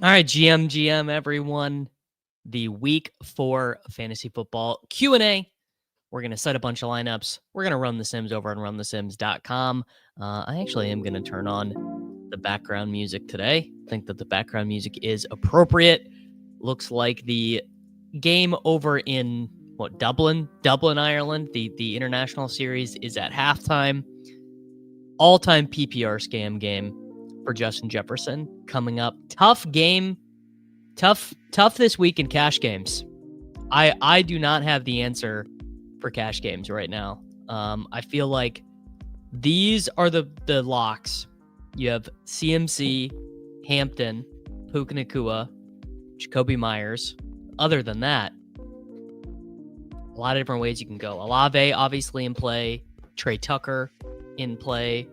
All right, GM, everyone. The week 4 fantasy football Q&A. We're going to set a bunch of lineups. We're going to run the Sims over on runthesims.com. I actually am going to turn on the background music today. I think that the background music is appropriate. Looks like the game over in Dublin, Ireland. The international series is at halftime. All-time PPR scam game for Justin Jefferson coming up. Tough game. Tough this week in cash games. I do not have the answer for cash games right now. I feel like these are the locks. You have CMC, Hampton, Puka Nacua, Jacoby Myers. Other than that, a lot of different ways you can go. Olave obviously in play. Trey Tucker in play.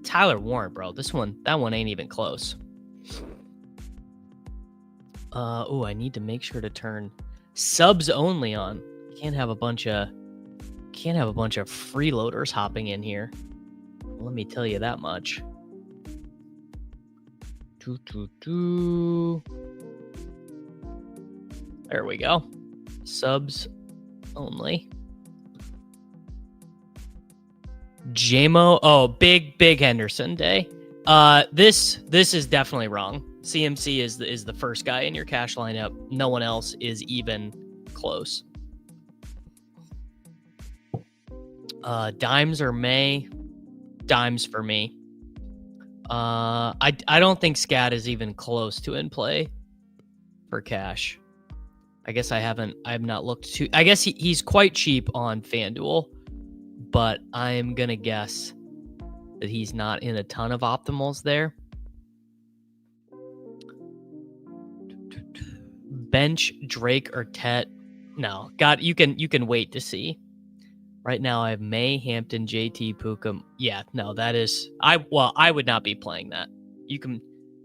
Tyler Warren, bro. That one ain't even close. I need to make sure to turn subs only on. Can't have a bunch of freeloaders hopping in here. Let me tell you that much. There we go. Subs only. JMO. Oh, big Henderson day. This is definitely wrong. CMC is the first guy in your cash lineup. No one else is even close. Dimes or May? Dimes for me. I don't think Scat is even close to in play for cash. I guess I have not looked too. I guess he's quite cheap on FanDuel, but I'm gonna guess that he's not in a ton of optimals there. Bench Drake or Tet? No, God, you can wait to see. Right now I have May, Hampton, JT, Puka. Yeah, no, that is I would not be playing that. You can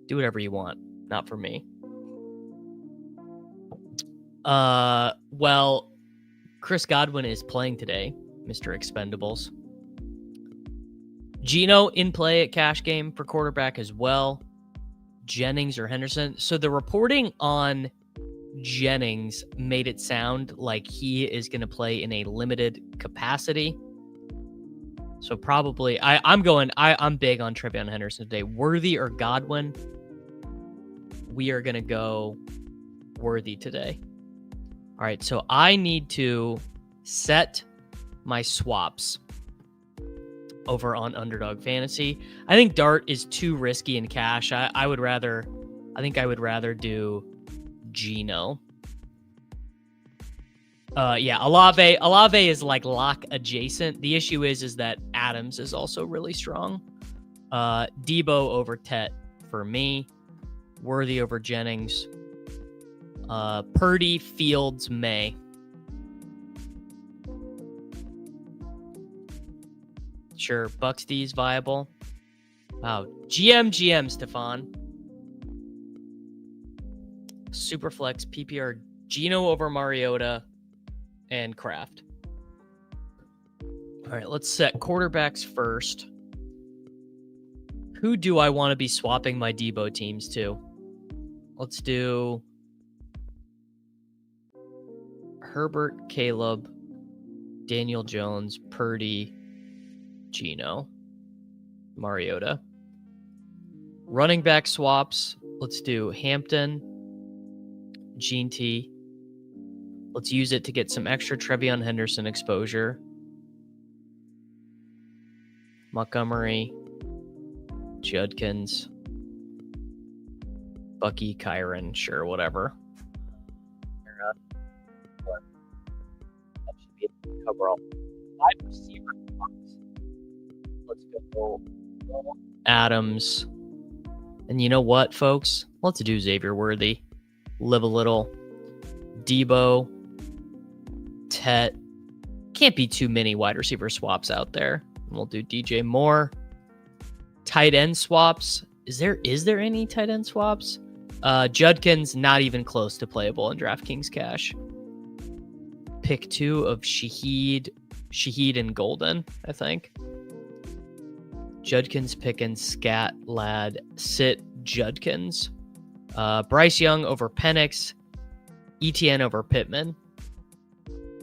do whatever you want, not for me. Well, Chris Godwin is playing today, Mr. Expendables. Geno in play at cash game for quarterback as well. Jennings or Henderson. So the reporting on Jennings made it sound like he is going to play in a limited capacity. So probably I'm big on Trevion Henderson today. Worthy or Godwin? We are going to go Worthy today. All right, so I need to set my swaps over on Underdog Fantasy. I think Dart is too risky in cash. I think I would rather do Geno. Olave is like lock adjacent. The issue is that Adams is also really strong. Debo over Tet for me. Worthy over Jennings. Purdy, Fields, May. Sure, Bucks D's viable. Wow, GM, Stefan. Superflex, PPR, Geno over Mariota, and Kraft. All right, let's set quarterbacks first. Who do I want to be swapping my Debo teams to? Let's do Herbert, Caleb, Daniel Jones, Purdy, Geno, Mariota. Running back swaps. Let's do Hampton, Gene T. Let's use it to get some extra Trevion Henderson exposure. Montgomery, Judkins, Bucky, Kyron, sure, whatever. That should be a cover all. 5 receiver spots. Let's go Adams. And you know what, folks? Let's do Xavier Worthy. Live a little. Debo, Tet. Can't be too many wide receiver swaps out there. We'll do DJ Moore. Tight end swaps. Is there any tight end swaps? Judkins, not even close to playable in DraftKings cash. Pick 2 of Shaheed and Golden, I think. Judkins, Pickens, Scat, Ladd, Sit, Judkins. Bryce Young over Penix. ETN over Pittman.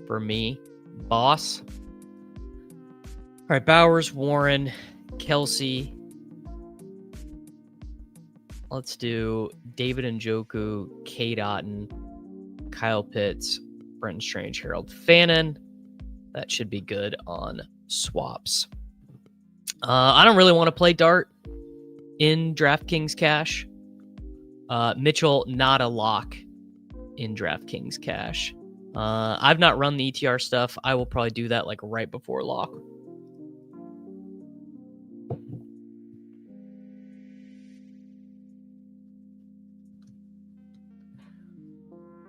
For me, boss. All right, Bowers, Warren, Kelsey. Let's do David Njoku, Cade Otton, Kyle Pitts, Brenton Strange, Harold Fannin. That should be good on swaps. I don't really want to play Dart in DraftKings Cash. Mitchell, not a lock in DraftKings Cash. I've not run the ETR stuff. I will probably do that like right before lock.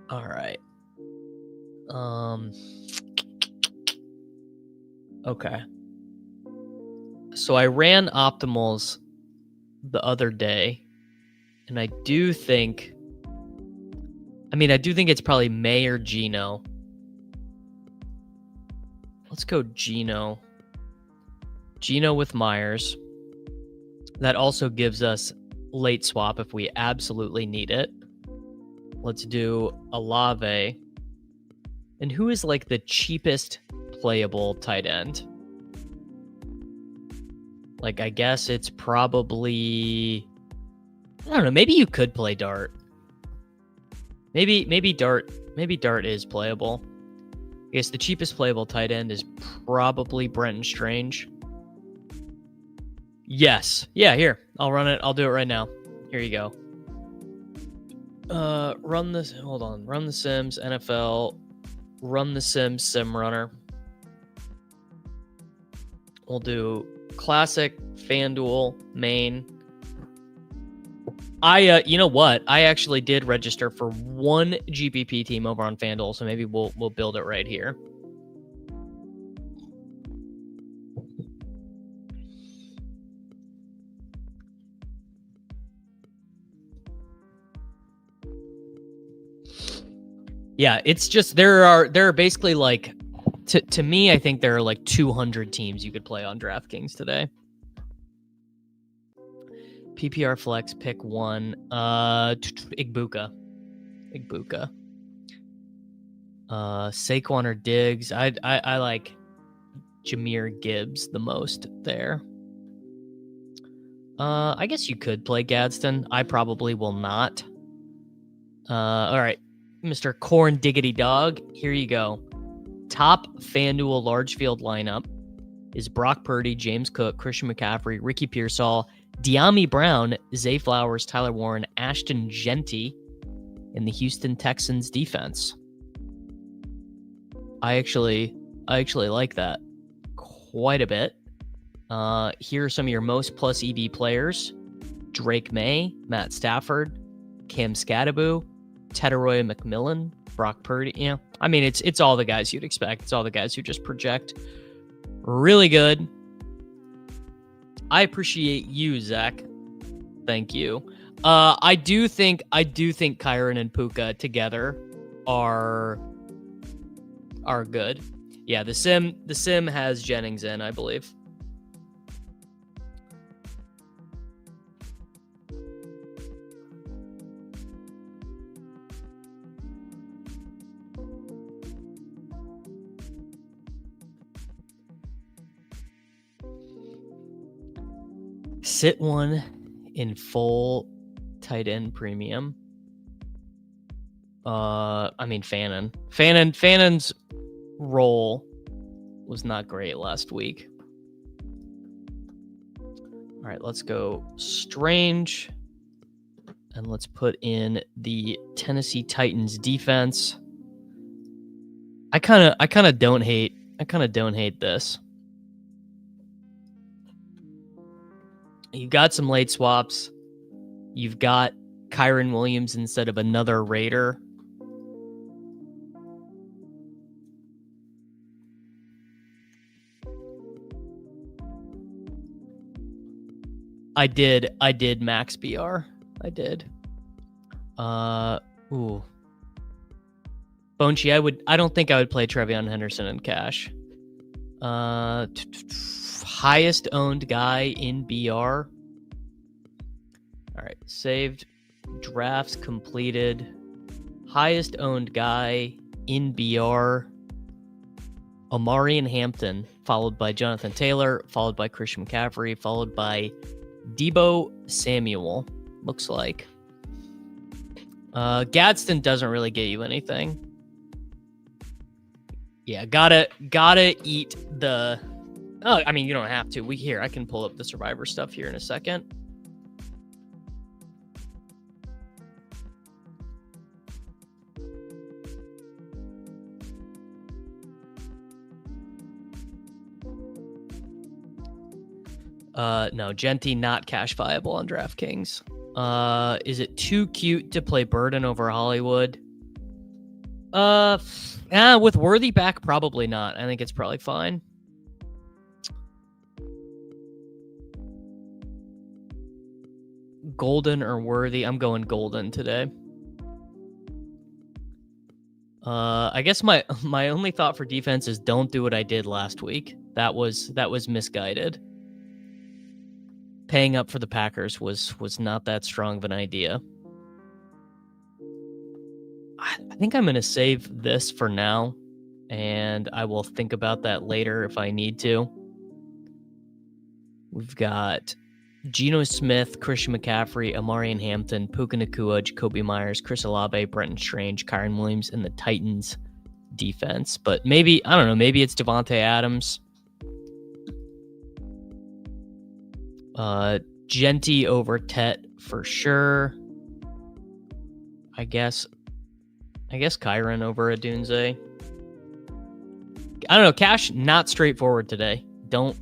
All right. Okay. So I ran optimals the other day, and I do think it's probably May or Geno. Let's go Geno. Geno with Myers. That also gives us late swap if we absolutely need it. Let's do Olave. And who is like the cheapest playable tight end? Like, I guess it's probably, I don't know, maybe you could play Dart. Maybe Dart is playable. I guess the cheapest playable tight end is probably Brenton Strange. Yes. Yeah, here. I'll run it. I'll do it right now. Here you go. Run the Sims, NFL, run the Sims, Sim Runner. We'll do Classic, FanDuel, Main. You know what? I actually did register for one GPP team over on FanDuel, so maybe we'll build it right here. Yeah, it's just there are basically like to me, I think there are like 200 teams you could play on DraftKings today. PPR flex, pick one. Igbuka. Saquon or Diggs. I like Jahmyr Gibbs the most there. I guess you could play Gadsden. I probably will not. All right, Mr. Corn Diggity Dog. Here you go. Top FanDuel large field lineup is Brock Purdy, James Cook, Christian McCaffrey, Ricky Pearsall, De'Ami Brown, Zay Flowers, Tyler Warren, Ashton Genty in the Houston Texans defense. I actually like that quite a bit. Here are some of your most plus EV players: Drake May, Matt Stafford, Cam Scattaboo, Tedoroy McMillan, Brock Purdy. Yeah, I mean it's all the guys you'd expect. It's all the guys who just project really good. I appreciate you, Zach. Thank you. I do think Kyron and Puka together are good. Yeah, the sim has Jennings in, I believe. Sit one in full tight end premium. I mean Fannon's role was not great last week. All right, let's go Strange, and let's put in the Tennessee Titans defense. I kind of don't hate this. You got some late swaps. You've got Kyron Williams instead of another Raider. I did max BR. I did. Ooh. Bonchi, I don't think I would play Trevion Henderson in cash. Highest owned guy in BR. All right, saved. drafts completed. Highest owned guy in BR, Amarian Hampton, followed by Jonathan Taylor, followed by Christian McCaffrey, followed by Deebo Samuel, looks like. Gadsden doesn't really get you anything. Yeah, gotta eat the... Oh, I mean, you don't have to. I can pull up the Survivor stuff here in a second. No, Genty not cash viable on DraftKings. Is it too cute to play Burden over Hollywood? With Worthy back, probably not. I think it's probably fine. Golden or Worthy? I'm going Golden today. I guess my only thought for defense is don't do what I did last week. That was misguided. Paying up for the Packers was not that strong of an idea. I think I'm going to save this for now, and I will think about that later if I need to. We've got Geno Smith, Christian McCaffrey, Amarian Hampton, Puka Nacua, Jacoby Myers, Chris Olave, Brenton Strange, Kyren Williams, and the Titans defense. But maybe, I don't know, maybe it's Devontae Adams. Genty over Tet for sure. I guess Kyren over Adunze. I don't know. Cash not straightforward today. Don't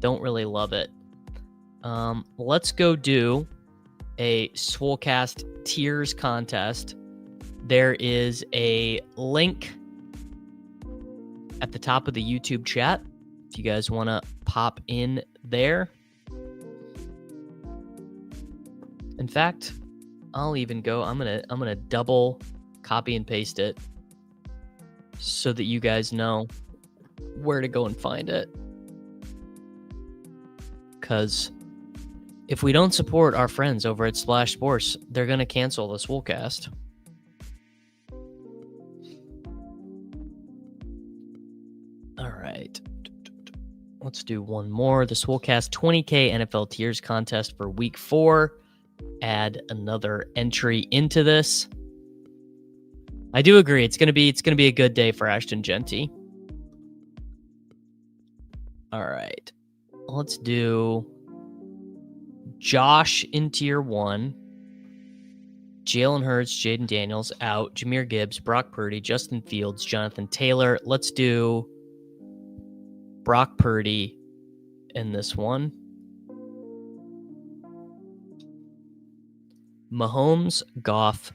really love it. Let's go do a Swolecast tiers contest. There is a link at the top of the YouTube chat if you guys want to pop in there. In fact, I'll even go. I'm gonna double copy and paste it so that you guys know where to go and find it. Because if we don't support our friends over at Splash Sports, they're gonna cancel the Swolecast. All right. Let's do one more. The Swolecast 20K NFL tiers contest for week 4. Add another entry into this. I do agree. It's gonna be a good day for Ashton Genty. All right. Let's do Josh in tier 1. Jalen Hurts, Jaden Daniels out. Jahmyr Gibbs, Brock Purdy, Justin Fields, Jonathan Taylor. Let's do Brock Purdy in this one. Mahomes, Goff,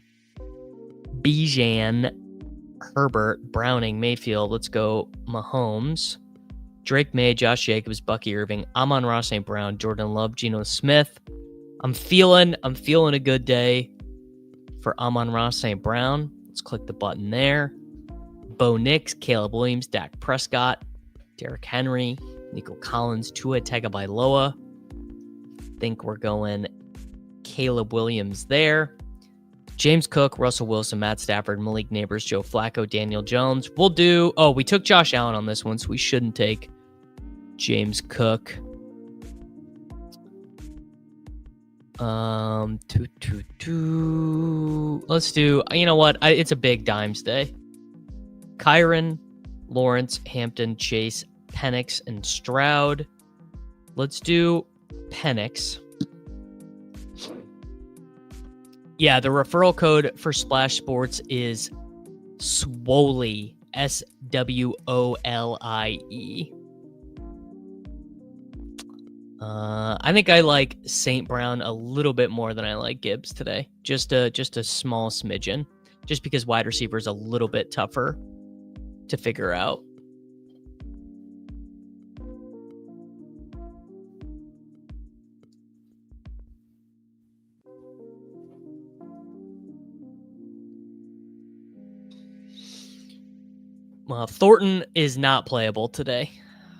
Bijan, Herbert, Browning, Mayfield. Let's go Mahomes. Drake May, Josh Jacobs, Bucky Irving, Amon-Ra St. Brown, Jordan Love, Geno Smith. I'm feeling a good day for Amon-Ra St. Brown. Let's click the button there. Bo Nix, Caleb Williams, Dak Prescott, Derrick Henry, Nico Collins, Tua Tagovailoa. Think we're going Caleb Williams there. James Cook, Russell Wilson, Matt Stafford, Malik Neighbors, Joe Flacco, Daniel Jones. We'll do... Oh, we took Josh Allen on this one, so we shouldn't take James Cook. Let's do... You know what? It's a big dimes day. Kyren, Lawrence, Hampton, Chase, Penix, and Stroud. Let's do Penix. Yeah, the referral code for Splash Sports is SWOLIE, SWOLIE. I think I like St. Brown a little bit more than I like Gibbs today. Just a small smidgen. Just because wide receiver is a little bit tougher to figure out. Thornton is not playable today.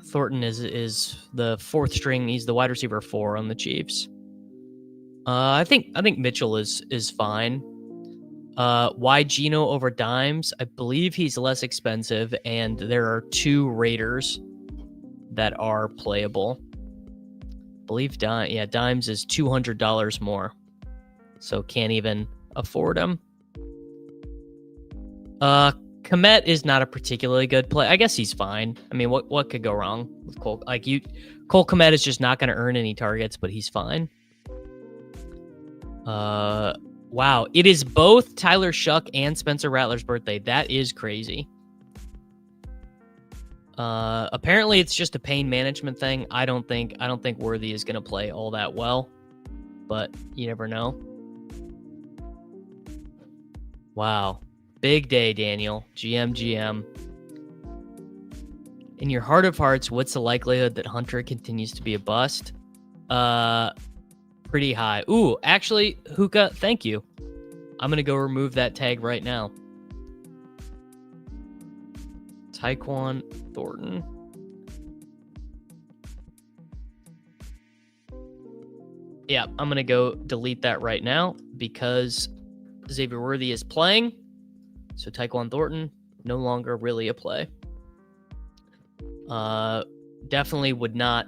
Thornton is the fourth string. He's the wide receiver 4 on the Chiefs. I think Mitchell is fine. Why Geno over Dimes? I believe he's less expensive, and there are 2 Raiders that are playable. I believe Dimes is $200 more, so can't even afford him. Komet is not a particularly good play. I guess he's fine. I mean, what could go wrong with Cole? Cole Komet is just not going to earn any targets, but he's fine. Wow, it is both Tyler Shuck and Spencer Rattler's birthday. That is crazy. Apparently it's just a pain management thing. I don't think Worthy is going to play all that well, but you never know. Wow. Big day, Daniel. GM. In your heart of hearts, what's the likelihood that Hunter continues to be a bust? Pretty high. Ooh, actually, Hookah, thank you. I'm going to go remove that tag right now. Tyquan Thornton. Yeah, I'm going to go delete that right now because Xavier Worthy is playing. So Tyquan Thornton, no longer really a play. Definitely would not.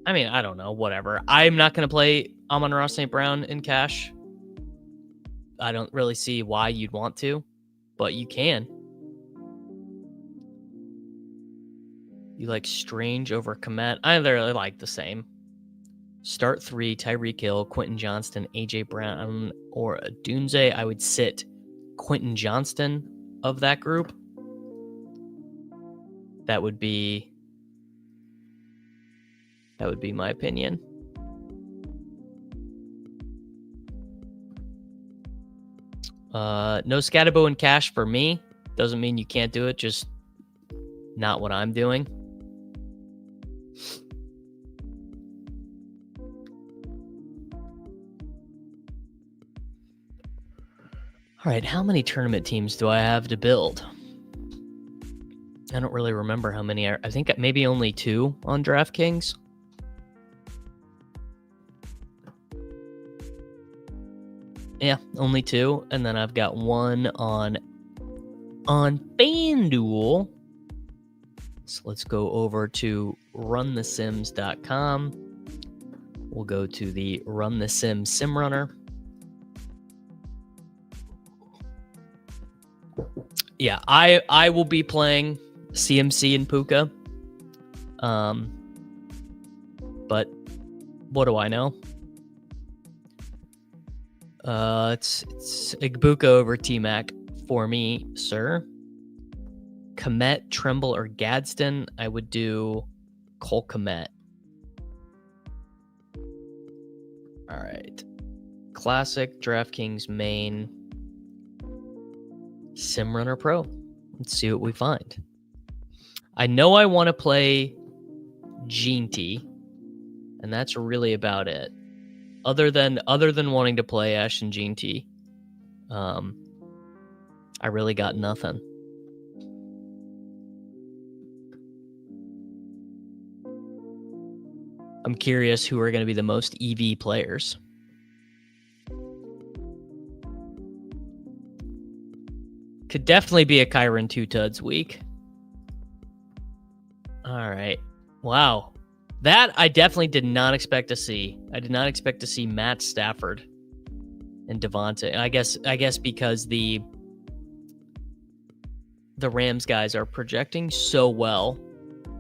I mean, I don't know, whatever. I'm not going to play Amon-Ra St. Brown in cash. I don't really see why you'd want to, but you can. You like Strange over Komet? I literally like the same. Start 3, Tyreek Hill, Quentin Johnston, AJ Brown, or Dunze. I would sit Quentin Johnston of that group. That would be my opinion. No Scatterbo in cash for me. Doesn't mean you can't do it, just not what I'm doing. All right, how many tournament teams do I have to build? I don't really remember how many. I think maybe only 2 on DraftKings. Yeah, only 2. And then I've got 1 on FanDuel. So let's go over to runthesims.com. We'll go to the Run the Sim Sim Runner. Yeah, I will be playing CMC and Puka. But what do I know? It's Igbuka over T-Mac for me, sir. Komet, Tremble, or Gadsden. I would do Cole Komet. All right. Classic, DraftKings main, SimRunner Pro. Let's see what we find. I know I want to play Gene T, and that's really about it. Other than wanting to play Ashton Gene T, I really got nothing. I'm curious who are going to be the most EV players. Could definitely be a Kyron 2 Tuds week. All right. Wow. That I definitely did not expect to see. I did not expect to see Matt Stafford and Devontae. I guess because the Rams guys are projecting so well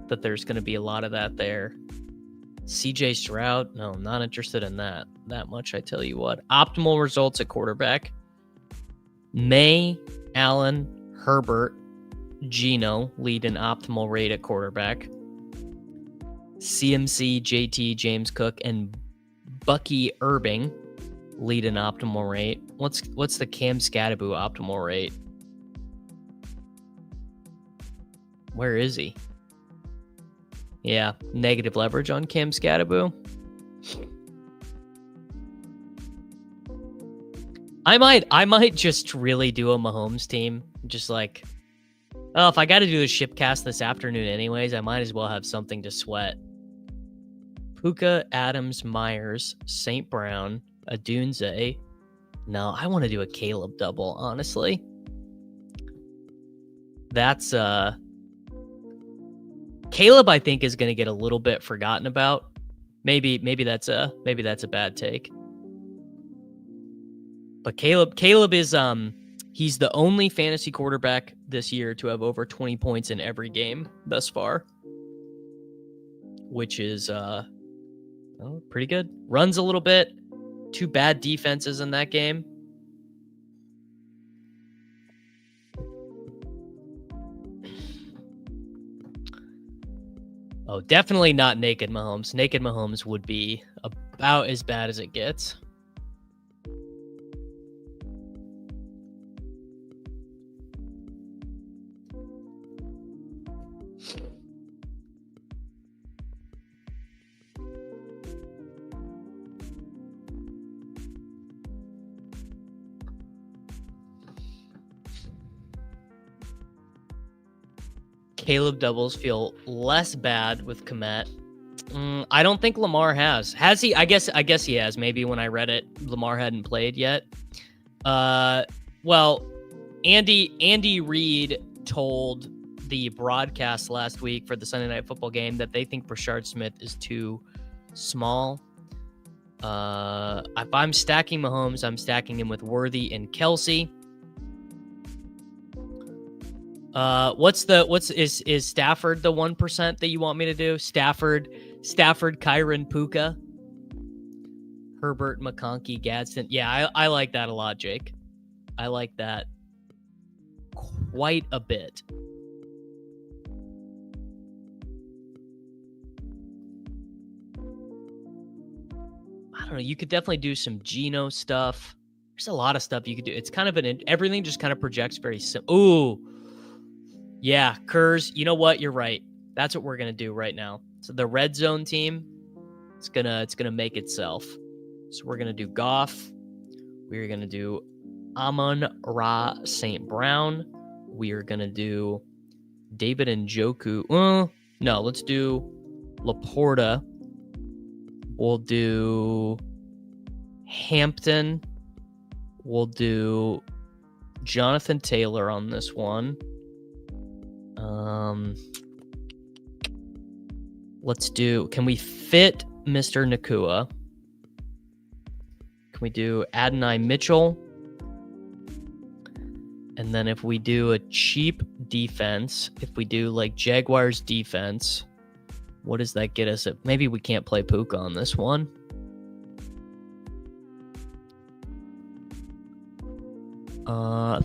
that there's going to be a lot of that there. CJ Stroud, no, not interested in that much, I tell you what. Optimal results at quarterback. May, Allen, Herbert, Geno lead an optimal rate at quarterback. CMC, JT, James Cook, and Bucky Irving lead an optimal rate. What's the Cam Scatterbo optimal rate? Where is he? Yeah, negative leverage on Cam Scatterbo. I might just really do a Mahomes team. Just like, oh, if I got to do a shipcast this afternoon anyways, I might as well have something to sweat. Puka, Adams, Myers, St. Brown, A Dunze. No, I want to do a Caleb double, honestly. That's Caleb, I think, is going to get a little bit forgotten about. Maybe that's a bad take. But Caleb is he's the only fantasy quarterback this year to have over 20 points in every game thus far, which is pretty good. Runs a little bit. 2 bad defenses in that game. Oh, definitely not Naked Mahomes. Naked Mahomes would be about as bad as it gets. Caleb doubles feel less bad with Komet. I don't think Lamar has. Has he? I guess he has. Maybe when I read it, Lamar hadn't played yet. Well, Andy Reid told the broadcast last week for the Sunday Night Football game that they think Brashard Smith is too small. If I'm stacking Mahomes, I'm stacking him with Worthy and Kelsey. Is Stafford the 1% that you want me to do? Stafford, Kyron Puka, Herbert, McConkey, Gadsden. Yeah, I like that a lot, Jake. I like that quite a bit. I don't know. You could definitely do some Geno stuff. There's a lot of stuff you could do. It's kind of everything just kind of projects very simple. Ooh. Yeah, Kurz, you know what? You're right. That's what we're going to do right now. So the red zone team, it's going to make itself. So we're going to do Goff. We're going to do Amon-Ra St. Brown. We are going to do David Njoku. No, let's do Laporta. We'll do Hampton. We'll do Jonathan Taylor on this one. Let's do, can we fit Mr. Nakua? Can we do Adonai Mitchell? And then if we do a cheap defense, if we do like Jaguars defense, what does that get us? Maybe we can't play Puka on this one.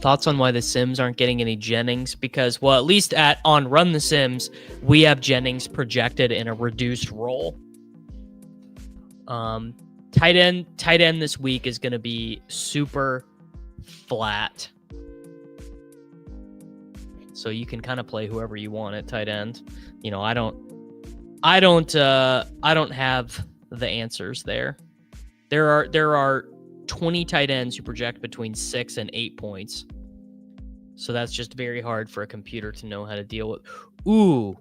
Thoughts on why the Sims aren't getting any Jennings? Because, well, at least on Run the Sims, we have Jennings projected in a reduced role. Tight end this week is going to be super flat. So you can kind of play whoever you want at tight end. You know, I don't have the answers there. There are 20 tight ends who project between 6 and 8 points. So that's just very hard for a computer to know how to deal with. Ooh.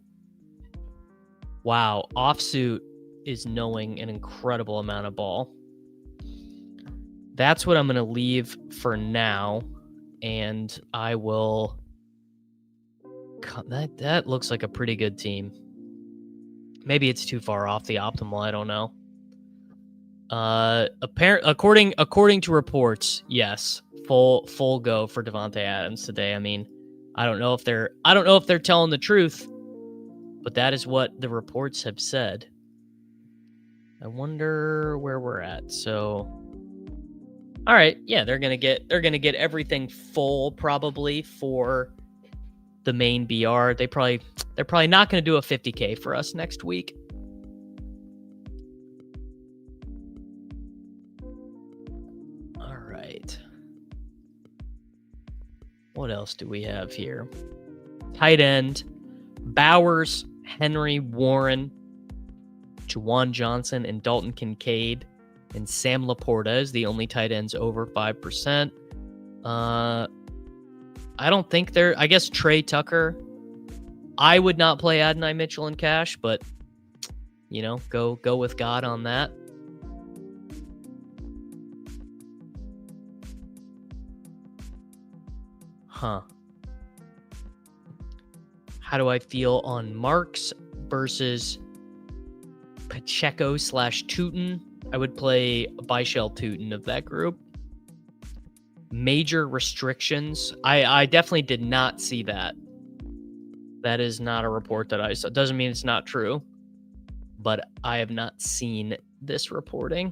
Wow. Offsuit is knowing an incredible amount of ball. That's what I'm going to leave for now. And I will... That looks like a pretty good team. Maybe it's too far off the optimal. I don't know. According to reports, yes, full go for Devontae Adams today. I mean, I don't know if they're telling the truth, but that is what the reports have said. I wonder where we're at. So, all right, yeah, they're gonna get everything full probably for the main BR. They're probably not gonna do a 50K for us next week. What else do we have here? Tight end, Bowers, Henry, Warren, Juwan Johnson, and Dalton Kincaid. And Sam Laporta is the only tight ends over 5%. I don't think I guess Trey Tucker. I would not play Adonai Mitchell in cash, but, you know, go with God on that. How do I feel on Marks versus Pacheco / Tootin? I would play Bichel Tootin of that group. Major restrictions. I definitely did not see that. That is not a report that I saw. Doesn't mean it's not true, but I have not seen this reporting.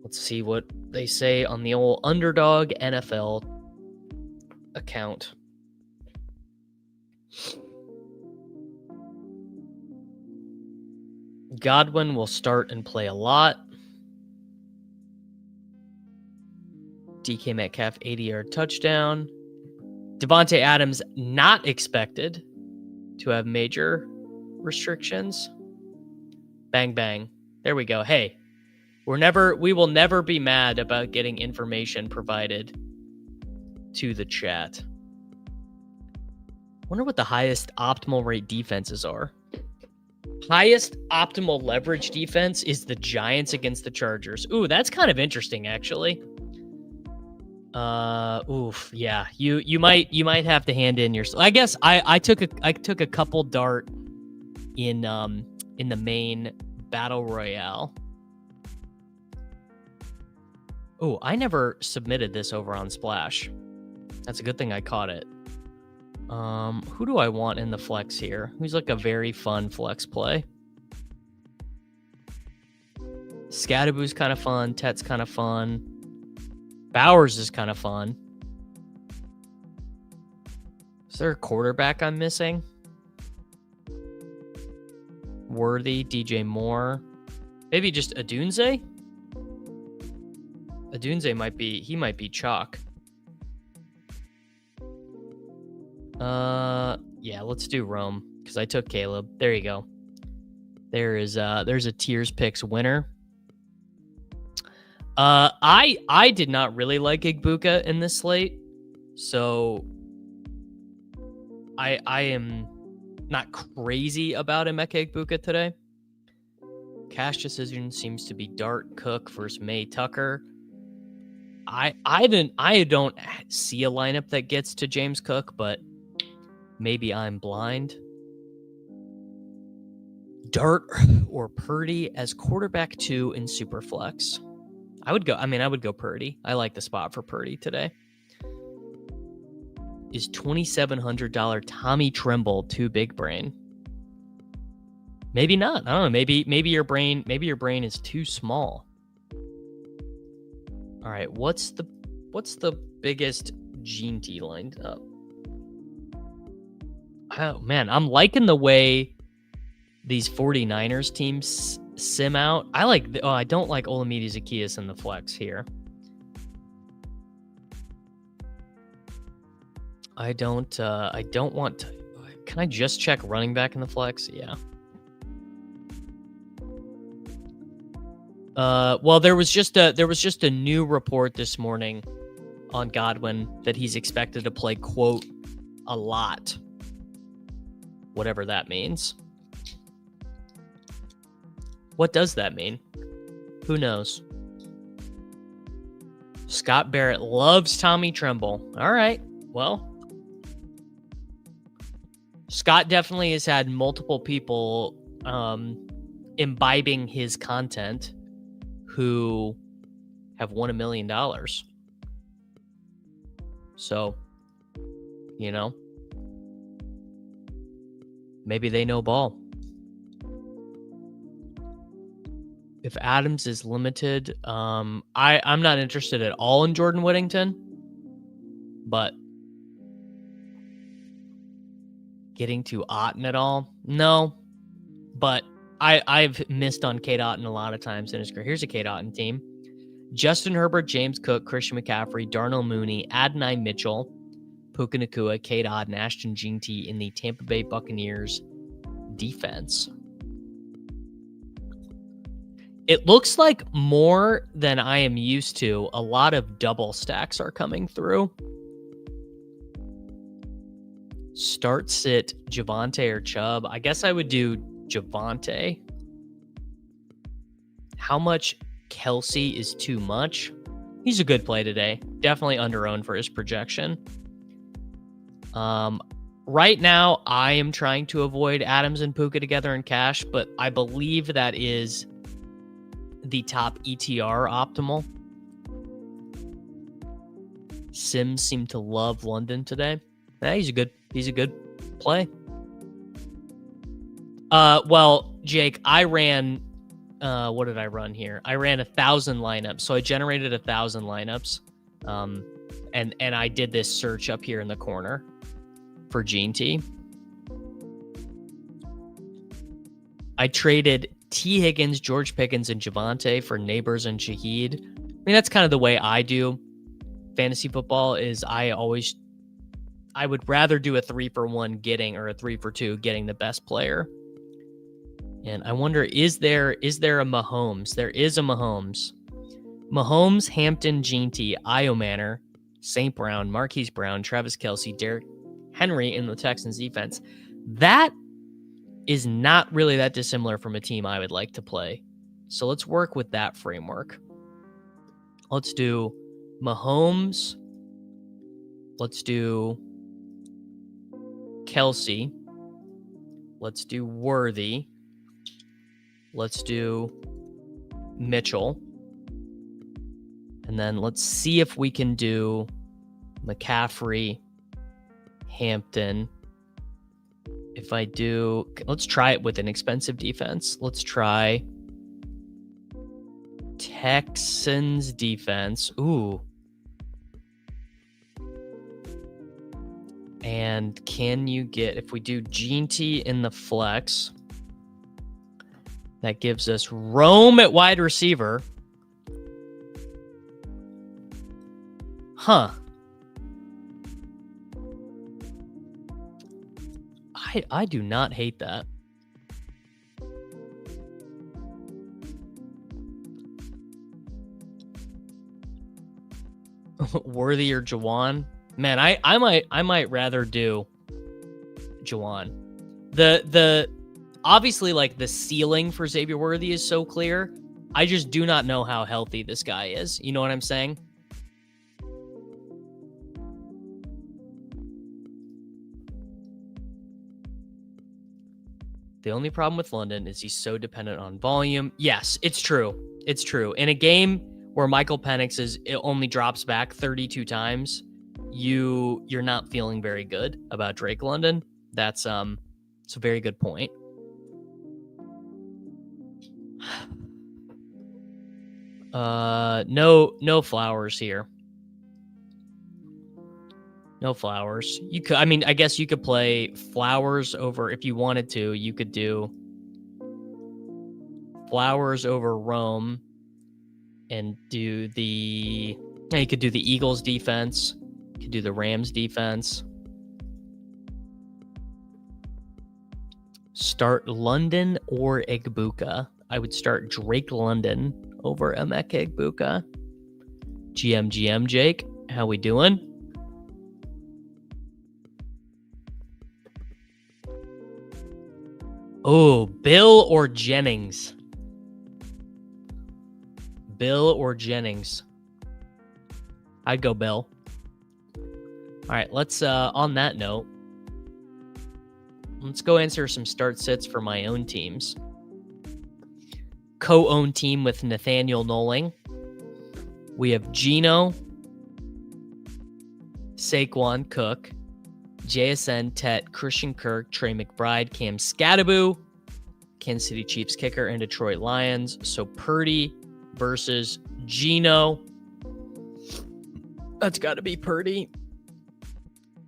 Let's see what they say on the old Underdog NFL account. Godwin will start and play a lot. DK Metcalf, 80-yard touchdown. Devontae Adams not expected to have major restrictions. Bang, bang. There we go. Hey, we will never be mad about getting information provided to the chat. Wonder what the highest optimal rate defenses are. Highest optimal leverage defense is the Giants against the Chargers. Ooh, that's kind of interesting, actually. Yeah. You might have to hand in your. I guess I took a couple dart in the main battle royale. Oh, I never submitted this over on Splash. That's a good thing I caught it. Who do I want in the flex here? Who's like a very fun flex play? Scadaboo's kind of fun. Tet's kind of fun. Bowers is kind of fun. Is there a quarterback I'm missing? Worthy, DJ Moore. Maybe just Adunze? Adunze might be chalk. Yeah, let's do Rome because I took Caleb. There you go. There's a Tiers Picks winner. I did not really like Igbuka in this slate, so I am not crazy about Emeka Igbuka today. Cash decision seems to be Dart Cook versus May Tucker. I don't see a lineup that gets to James Cook, but maybe I'm blind. Dart or Purdy as quarterback 2 in Superflex. I would go Purdy. I like the spot for Purdy today. Is $2,700 Tommy Tremble too big brain? Maybe not. I don't know. Maybe your brain is too small. All right, what's the biggest Gene T lined up? Oh man, I'm liking the way these 49ers teams sim out. I don't like Olamide Zaccheaus in the flex here. I don't want to. Can I just check running back in the flex? Yeah. Well, there was just a new report this morning on Godwin that he's expected to play, quote, a lot. Whatever that means. What does that mean? Who knows? Scott Barrett loves Tommy Tremble. All right. Well, Scott definitely has had multiple people imbibing his content who have won $1 million. So, maybe they know ball. If Adams is limited, I'm not interested at all in Jordan Whittington, but getting to Otten at all? No, but I've missed on Kate Otten a lot of times in his career. Here's a Kate Otten team. Justin Herbert, James Cook, Christian McCaffrey, Darnell Mooney, Adonai Mitchell, Puka Nacua, Kate Otten, Ashton Jeanty in the Tampa Bay Buccaneers defense. It looks like more than I am used to. A lot of double stacks are coming through. Start sit Javonte or Chubb. I guess I would do Javonte. How much Kelsey is too much? He's a good play today. Definitely under-owned for his projection. Right now, I am trying to avoid Adams and Puka together in cash, but I believe that is the top ETR optimal. Sims seem to love London today. Yeah, he's a good play. Well, Jake, I ran what did I run here? I ran 1,000 lineups. So I generated 1,000 lineups. And I did this search up here in the corner for Gene T. I traded T. Higgins, George Pickens, and Javonte for Neighbors and Shaheed. I mean, that's kind of the way I do fantasy football. Is I would rather do a 3-for-1 getting or a 3-for-2 getting the best player. And I wonder, is there a Mahomes? There is a Mahomes. Mahomes, Hampton, Gene T, Io Manor, St. Brown, Marquise Brown, Travis Kelce, Derrick Henry in the Texans defense. That is not really that dissimilar from a team I would like to play. So let's work with that framework. Let's do Mahomes. Let's do Kelce. Let's do Worthy. Let's do Mitchell. And then let's see if we can do McCaffrey, Hampton. If I do, let's try it with an expensive defense. Let's try Texans defense. Ooh. And can you get, if we do Gene T in the flex, that gives us Rome at wide receiver. Huh. I do not hate that. Worthy or Jawan? Man, I might rather do Jawan. The obviously, like, the ceiling for Xavier Worthy is so clear. I just do not know how healthy this guy is. You know what I'm saying? The only problem with London is he's so dependent on volume. Yes, it's true. It's true. In a game where Michael Penix it only drops back 32 times, you're not feeling very good about Drake London. That's it's a very good point. No Flowers here. No Flowers. You could, I mean, I guess you could play Flowers over, if you wanted to, you could do Flowers over Rome and do you could do the Eagles defense. You could do the Rams defense. Start London or Egbuka. I would start Drake London over Emeka Egbuka. GM Jake, how we doing? Oh, Bill or Jennings? Bill or Jennings? I'd go Bill. All right, let's, on that note, let's go answer some start sits for my own teams. Co-owned team with Nathaniel Knowling. We have Geno, Saquon, Cook, JSN, Tet, Christian Kirk, Trey McBride, Cam Scattaboo, Kansas City Chiefs kicker, and Detroit Lions. So Purdy versus Geno. That's got to be Purdy.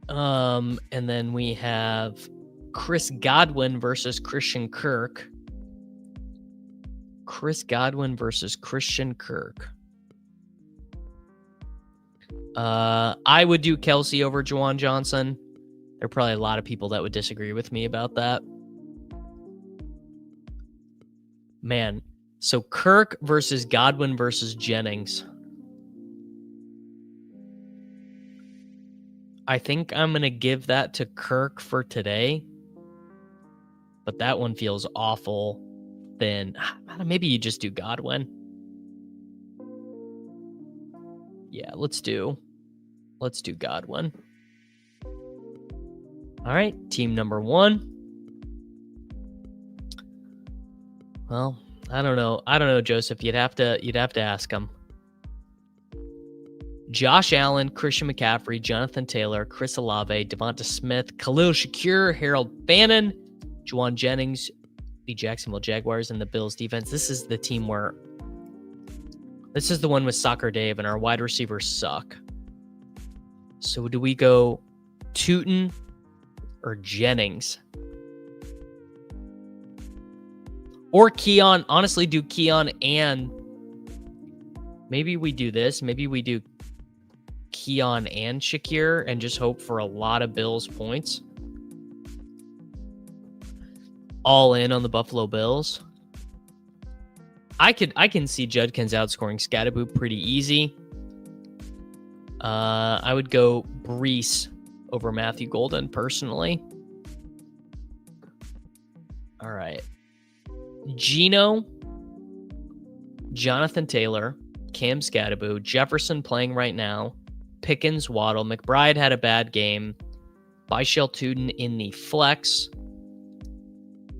And then we have Chris Godwin versus Christian Kirk. Chris Godwin versus Christian Kirk. I would do Kelce over Juwan Johnson. There are probably a lot of people that would disagree with me about that. Man, so Kirk versus Godwin versus Jennings. I think I'm going to give that to Kirk for today. But that one feels awful thin. Maybe you just do Godwin. Yeah, let's do Godwin. All right, team number 1. Well, I don't know, Joseph. You'd have to ask him. Josh Allen, Christian McCaffrey, Jonathan Taylor, Chris Olave, Devonta Smith, Khalil Shakir, Harold Bannon, Juwan Jennings, the Jacksonville Jaguars, and the Bills defense. This is the team where this is the one with Soccer Dave, and our wide receivers suck. So do we go Tootin or Jennings? Or Keon? Honestly, do Keon and maybe we do this. Maybe we do Keon and Shakir and just hope for a lot of Bills points. All in on the Buffalo Bills. I can see Judkins outscoring Scatterboo pretty easy. I would go Brees over Matthew Golden personally. All right. Geno, Jonathan Taylor, Cam Scatterboo, Jefferson playing right now, Pickens, Waddle, McBride had a bad game, Byshell Tootin in the flex.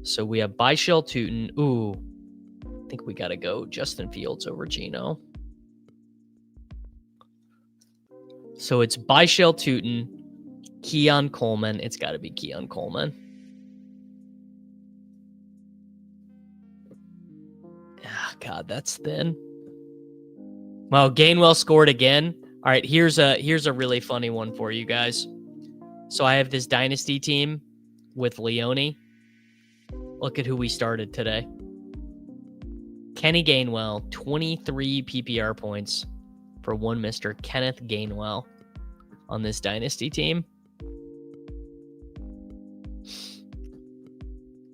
So we have Byshell Tootin. Ooh, I think we got to go Justin Fields over Geno. So it's Byshell Tootin, Keon Coleman. It's got to be Keon Coleman. Ah, God, that's thin. Well, Gainwell scored again. All right, here's a really funny one for you guys. So I have this dynasty team with Leone. Look at who we started today. Kenny Gainwell, 23 PPR points for one Mr. Kenneth Gainwell on this dynasty team.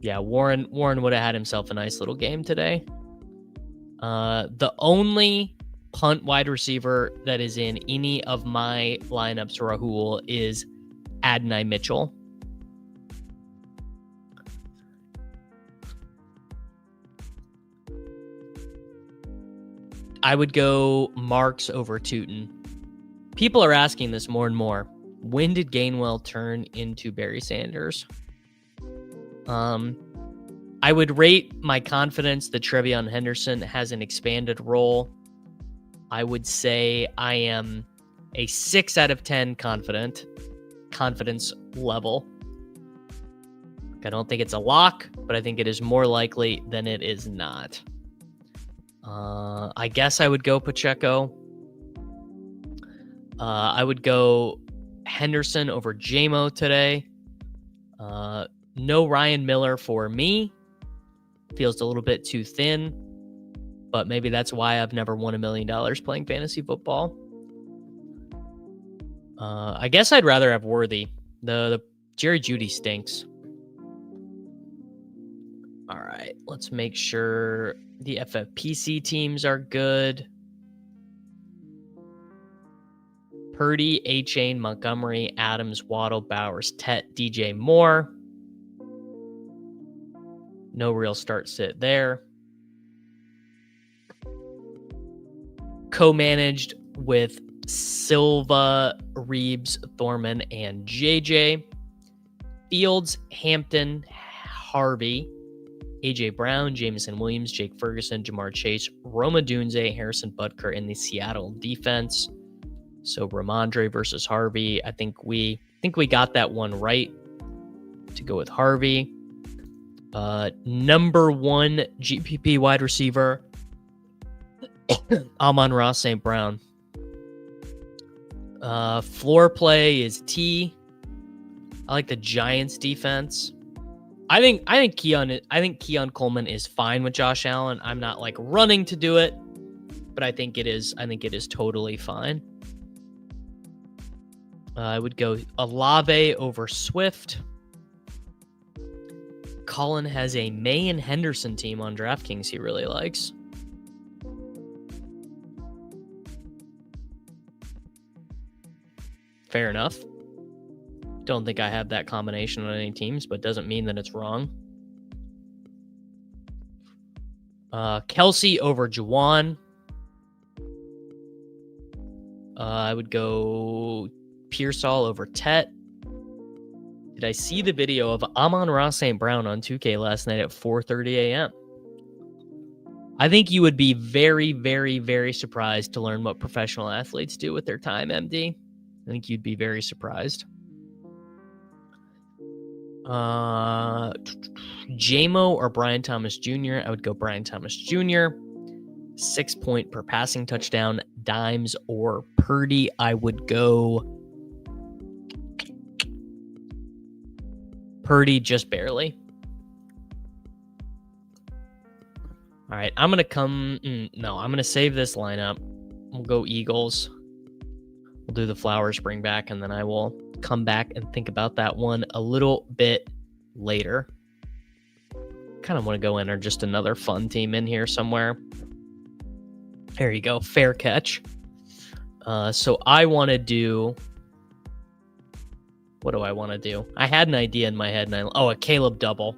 Yeah, Warren would have had himself a nice little game today. The only punt wide receiver that is in any of my lineups, Rahul, is Adonai Mitchell. I would go Marks over Tootin. People are asking this more and more. When did Gainwell turn into Barry Sanders? I would rate my confidence that Trevion Henderson has an expanded role. I would say I am a 6 out of 10 confidence level. I don't think it's a lock, but I think it is more likely than it is not. I guess I would go Pacheco. I would go Henderson over JMO today. No Ryan Miller for me. Feels a little bit too thin, but maybe that's why I've never won $1 million playing fantasy football. I guess I'd rather have Worthy. The Jerry Jeudy stinks. All right, let's make sure the FFPC teams are good. Purdy, A-Chain, Montgomery, Adams, Waddle, Bowers, Tet, DJ Moore. No real start sit there. Co-managed with Silva, Reeves, Thorman, and JJ. Fields, Hampton, Harvey, AJ Brown, Jameson Williams, Jake Ferguson, Jamar Chase, Roma Dunze, Harrison Butker in the Seattle defense. So Ramondre versus Harvey. I think we got that one right to go with Harvey. Number 1 GPP wide receiver, Amon-Ra St. Brown. Floor play is T. I like the Giants defense. I think Keon Coleman is fine with Josh Allen. I'm not like running to do it, but I think it is totally fine. I would go Olave over Swift. Colin has a May and Henderson team on DraftKings he really likes. Fair enough. Don't think I have that combination on any teams, but doesn't mean that it's wrong. Kelsey over Juwan. I would go Pearsall over Tet. Did I see the video of Amon-Ra St. Brown on 2K last night at 4:30 a.m.? I think you would be very, very, very surprised to learn what professional athletes do with their time, MD. I think you'd be very surprised. JMO or Brian Thomas Jr.? I would go Brian Thomas Jr. 6 point per passing touchdown, Dimes or Purdy. I would go Purdy just barely. All right, I'm going to save this lineup. We'll go Eagles. We'll do the Flowers bring back, and then I will come back and think about that one a little bit later. Kind of want to go enter just another fun team in here somewhere. There you go. Fair catch. So I want to do... What do I want to do? I had an idea in my head. A Caleb double.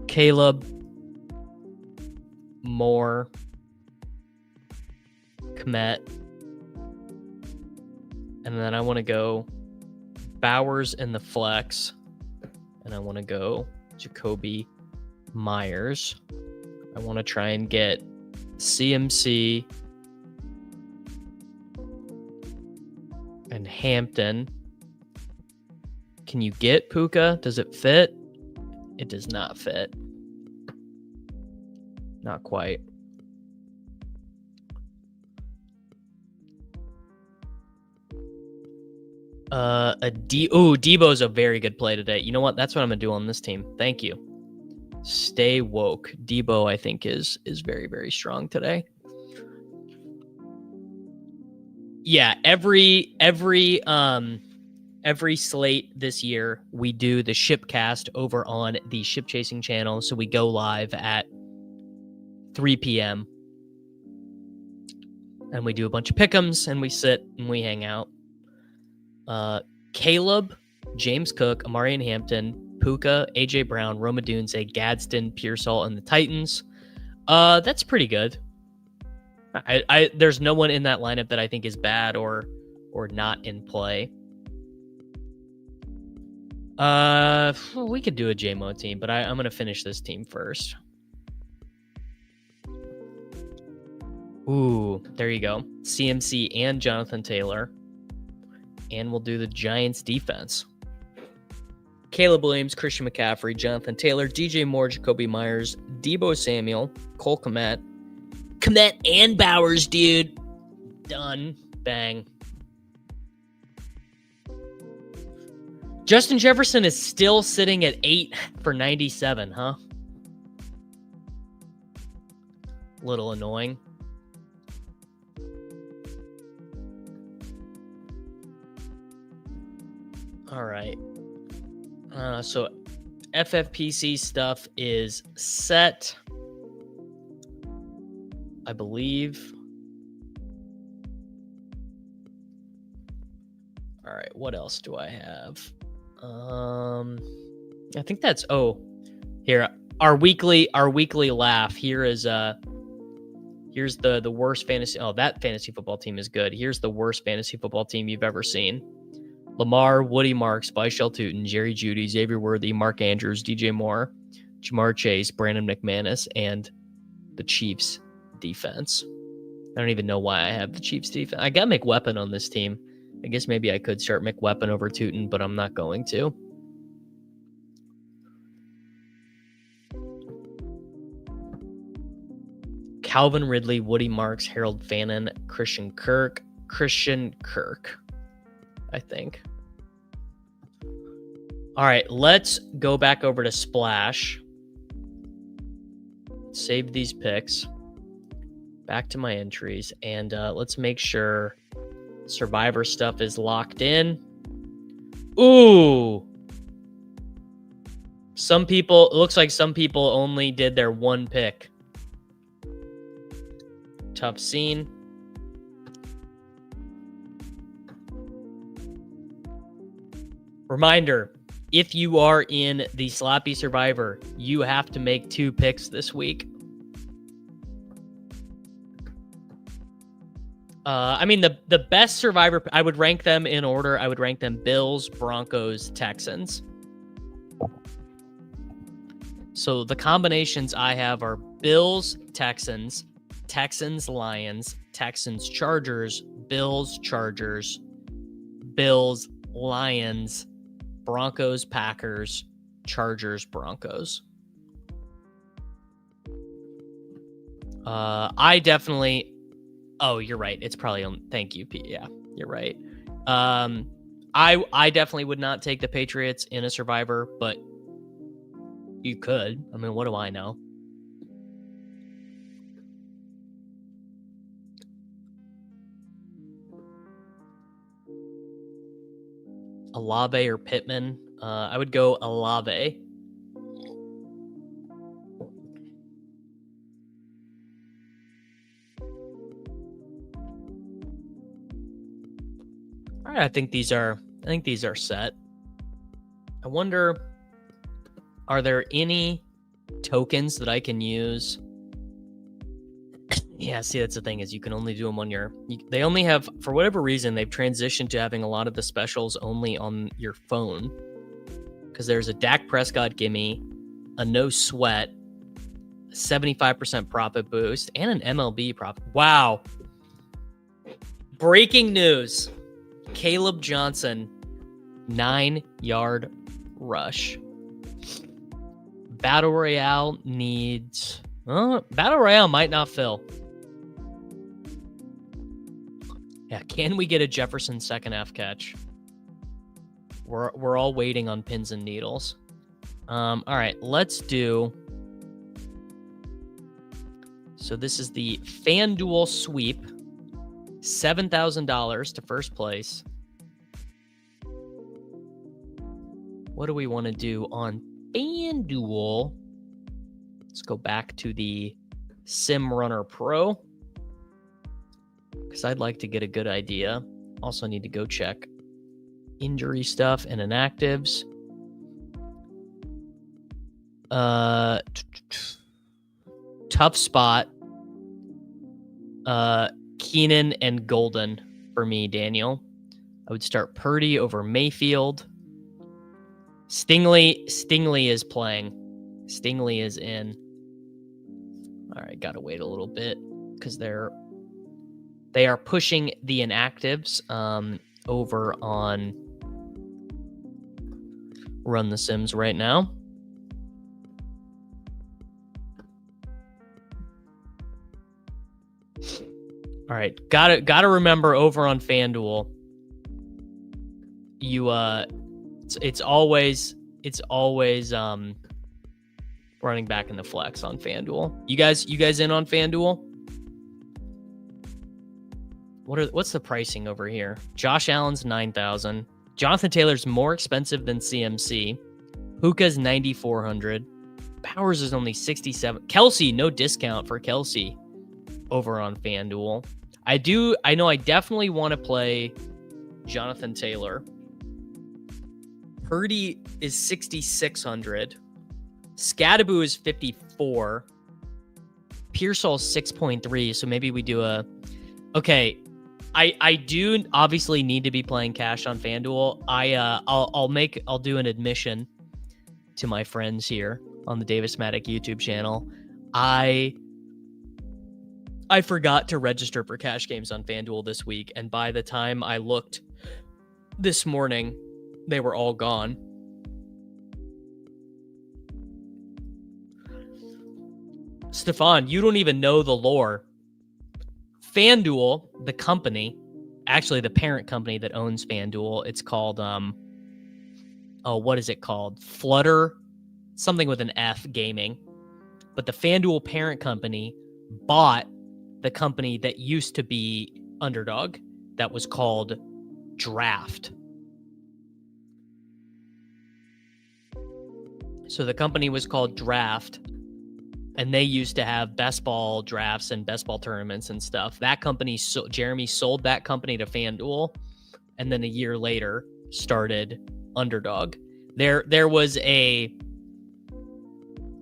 Caleb, Moore, Kmet. And then I want to go Bowers in the flex. And I want to go Jacoby Myers. I want to try and get CMC and Hampton. Can you get Puka? Does it fit? It does not fit. Not quite. Debo's a very good play today. You know what? That's what I'm gonna do on this team. Thank you. Stay woke. Debo, I think, is very, very strong today. Yeah, every slate this year, we do the Shipcast over on the Ship Chasing channel. So we go live at 3 p.m. and we do a bunch of pick'ems and we sit and we hang out. Caleb, James Cook, Amarian Hampton, Puka, AJ Brown, Roma Dunze, Gadsden, Pearsall, and the Titans. That's pretty good. There's no one in that lineup that I think is bad or not in play. We could do a JMO team, but I'm gonna finish this team first. Ooh, there you go. CMC and Jonathan Taylor. And we'll do the Giants defense. Caleb Williams, Christian McCaffrey, Jonathan Taylor, DJ Moore, Jacoby Myers, Debo Samuel, Cole Kmet. Kmet and Bowers, dude. Done. Bang. Justin Jefferson is still sitting at 8 for 97, huh? Little annoying. All right. So FFPC stuff is set, I believe. All right, what else do I have? I think that's here. Our weekly laugh. Here's the worst fantasy. Oh, that fantasy football team is good. Here's the worst fantasy football team you've ever seen. Lamar, Woody Marks, Vishal Tootin, Jerry Jeudy, Xavier Worthy, Mark Andrews, DJ Moore, Jamar Chase, Brandon McManus, and the Chiefs defense. I don't even know why I have the Chiefs defense. I got McWeapon on this team. I guess maybe I could start McWeapon over Tootin, but I'm not going to. Calvin Ridley, Woody Marks, Harold Fannin, Christian Kirk, I think. All right, let's go back over to Splash. Save these picks. Back to my entries, and let's make sure Survivor stuff is locked in. Ooh. It looks like some people only did their one pick. Tough scene. Reminder, if you are in the Sloppy Survivor, you have to make 2 picks this week. I mean, the best Survivor, I would rank them in order. I would rank them Bills, Broncos, Texans. So the combinations I have are Bills, Texans, Texans, Lions, Texans, Chargers, Bills, Chargers, Bills, Lions, Broncos, Packers, Chargers, Broncos. I definitely... Oh, you're right. It's probably on... Thank you, Pete. Yeah, you're right. I definitely would not take the Patriots in a Survivor, but you could. I mean, what do I know? Olave or Pittman? I would go Olave. All right, I think these are set. I wonder, are there any tokens that I can use? Yeah, see, that's the thing, is you can only do them on your... They only have, for whatever reason, they've transitioned to having a lot of the specials only on your phone. Because there's a Dak Prescott gimme, a no sweat, 75% profit boost, and an MLB profit. Wow. Breaking news. Caleb Johnson, 9-yard rush. Battle Royale needs... Battle Royale might not fill. Yeah, can we get a Jefferson second half catch? We're all waiting on pins and needles. All right, let's do... So this is the FanDuel sweep. $7,000 to first place. What do we want to do on FanDuel? Let's go back to the Sim Runner Pro, because I'd like to get a good idea. Also need to go check injury stuff and inactives. Tough spot. Keenan and Golden for me, Daniel. I would start Purdy over Mayfield. Stingley is playing. Stingley is in. All right, gotta wait a little bit because they are pushing the inactives over on Run the Sims right now. All right, gotta remember over on FanDuel, you it's always running back in the flex on FanDuel. You guys in on FanDuel? What's the pricing over here? Josh Allen's 9,000. Jonathan Taylor's more expensive than CMC. Puka's 9,400. Powers is only 67. Kelsey, no discount for Kelsey over on FanDuel. I know I definitely want to play Jonathan Taylor. Purdy is 6,600. Scadaboo is 54. Pearsall's 6.3. So maybe we do a... Okay, I do obviously need to be playing cash on FanDuel. I'll do an admission to my friends here on the Davis Maddock YouTube channel. I forgot to register for cash games on FanDuel this week, and by the time I looked this morning, they were all gone. Stefan, you don't even know the lore. FanDuel, the company, actually the parent company that owns FanDuel, it's called, what is it called? Flutter, something with an F, Gaming. But the FanDuel parent company bought the company that used to be Underdog, that was called Draft. So the company was called Draft, and they used to have best ball drafts and best ball tournaments and stuff. That company, Jeremy sold that company to FanDuel, and then a year later started Underdog. There was a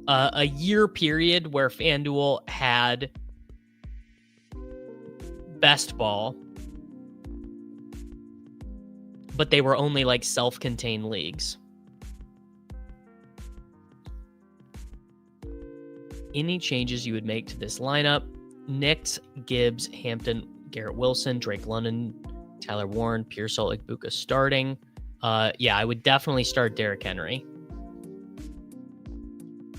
year period where FanDuel had best ball, but they were only like self-contained leagues. Any changes you would make to this lineup? Nix, Gibbs, Hampton, Garrett Wilson, Drake London, Tyler Warren, Pearsall, Igbuka starting. Yeah, I would definitely start Derrick Henry.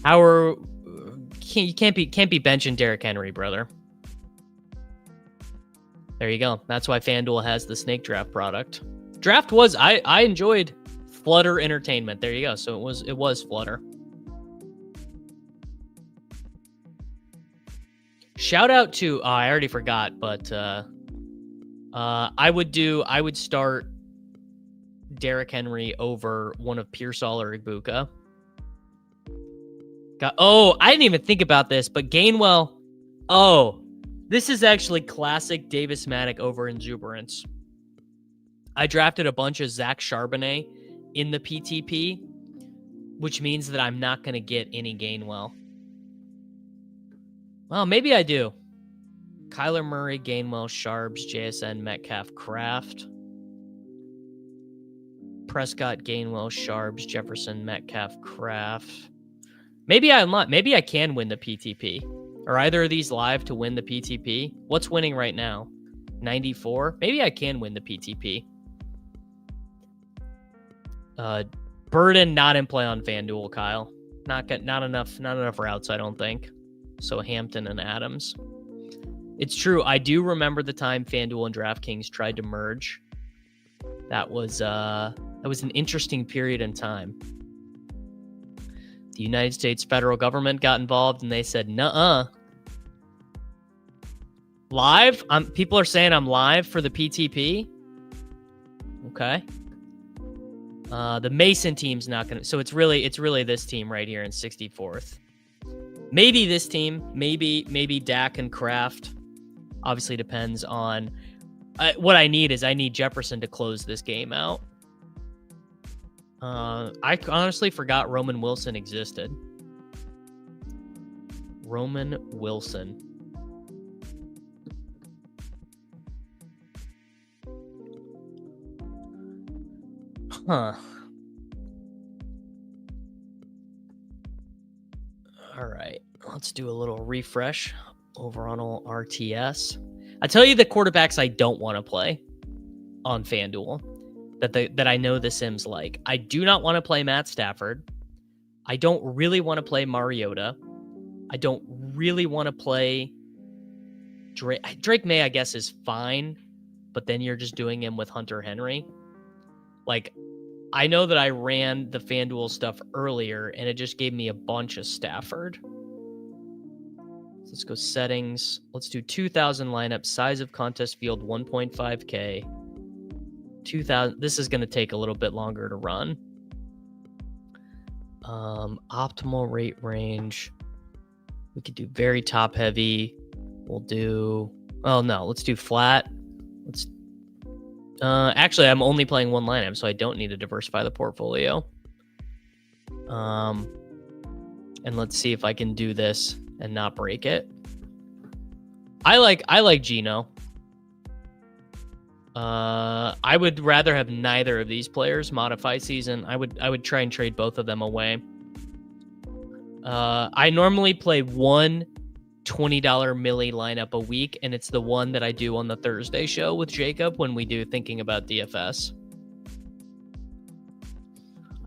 You can't be benching Derrick Henry, brother. There you go. That's why FanDuel has the snake draft product. Draft was I enjoyed Flutter Entertainment. There you go. So it was Flutter. Shout out to I already forgot, but I would start Derrick Henry over one of Pearsall or Igbuka. I didn't even think about this, but Gainwell. Oh, this is actually classic Davis Maddock over exuberance. I drafted a bunch of Zach Charbonnet in the PTP, which means that I'm not going to get any Gainwell. Well, maybe I do. Kyler Murray, Gainwell, Sharps, JSN, Metcalf, Kraft. Prescott, Gainwell, Sharps, Jefferson, Metcalf, Kraft. Maybe I'm not. Maybe I can win the PTP. Are either of these live to win the PTP? What's winning right now? 94? Maybe I can win the PTP. Burden not in play on FanDuel, Kyle. Not enough routes, I don't think. So Hampton and Adams. It's true. I do remember the time FanDuel and DraftKings tried to merge. That was an interesting period in time. The United States federal government got involved and they said, nuh-uh. Live? People are saying I'm live for the PTP. Okay. The Mason team's not going to. So it's really this team right here in 64th. Maybe this team, maybe Dak and Kraft. Obviously depends on what I need Jefferson to close this game out. I honestly forgot Roman Wilson existed. Roman Wilson. Huh. All right. Let's do a little refresh over on all RTS. I tell you the quarterbacks I don't want to play on FanDuel that I know the Sims like. I do not want to play Matt Stafford. I don't really want to play Mariota. I don't really want to play Drake. Drake May, I guess, is fine, but then you're just doing him with Hunter Henry. Like, I know that I ran the FanDuel stuff earlier, and it just gave me a bunch of Stafford. Let's go settings. Let's do 2,000 lineup, size of contest field 1.5K. 2,000. This is going to take a little bit longer to run. Optimal rate range. We could do very top heavy. We'll do. Oh no, let's do flat. Let's. Actually, I'm only playing one lineup, so I don't need to diversify the portfolio. And let's see if I can do this and not break it. I like Geno. I would rather have neither of these players modify season. I would try and trade both of them away. I normally play one $20 milli lineup a week, and it's the one that I do on the Thursday show with Jacob when we do Thinking About DFS.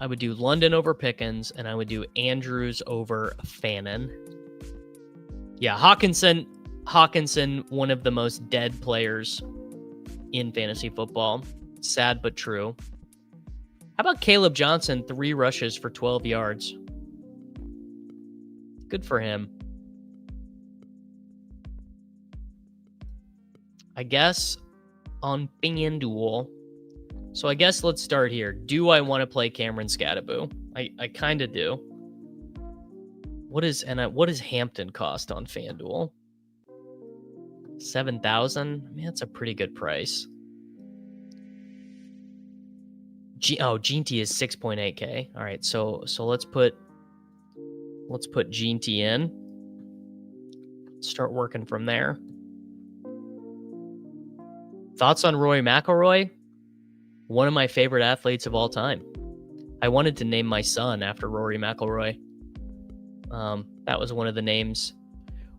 I would do London over Pickens, and I would do Andrews over Fannin. Yeah, Hawkinson, one of the most dead players in fantasy football. Sad but true. How about Caleb Johnson, 3 rushes for 12 yards? Good for him. I guess on FanDuel. So I guess let's start here. Do I want to play Cameron Scadaboo? I kind of do. What does Hampton cost on FanDuel? 7,000. I mean, that's a pretty good price. Gene T is 6.8K. All right, so let's put Gene T in. Start working from there. Thoughts on Rory McIlroy? One of my favorite athletes of all time. I wanted to name my son after Rory McIlroy. That was one of the names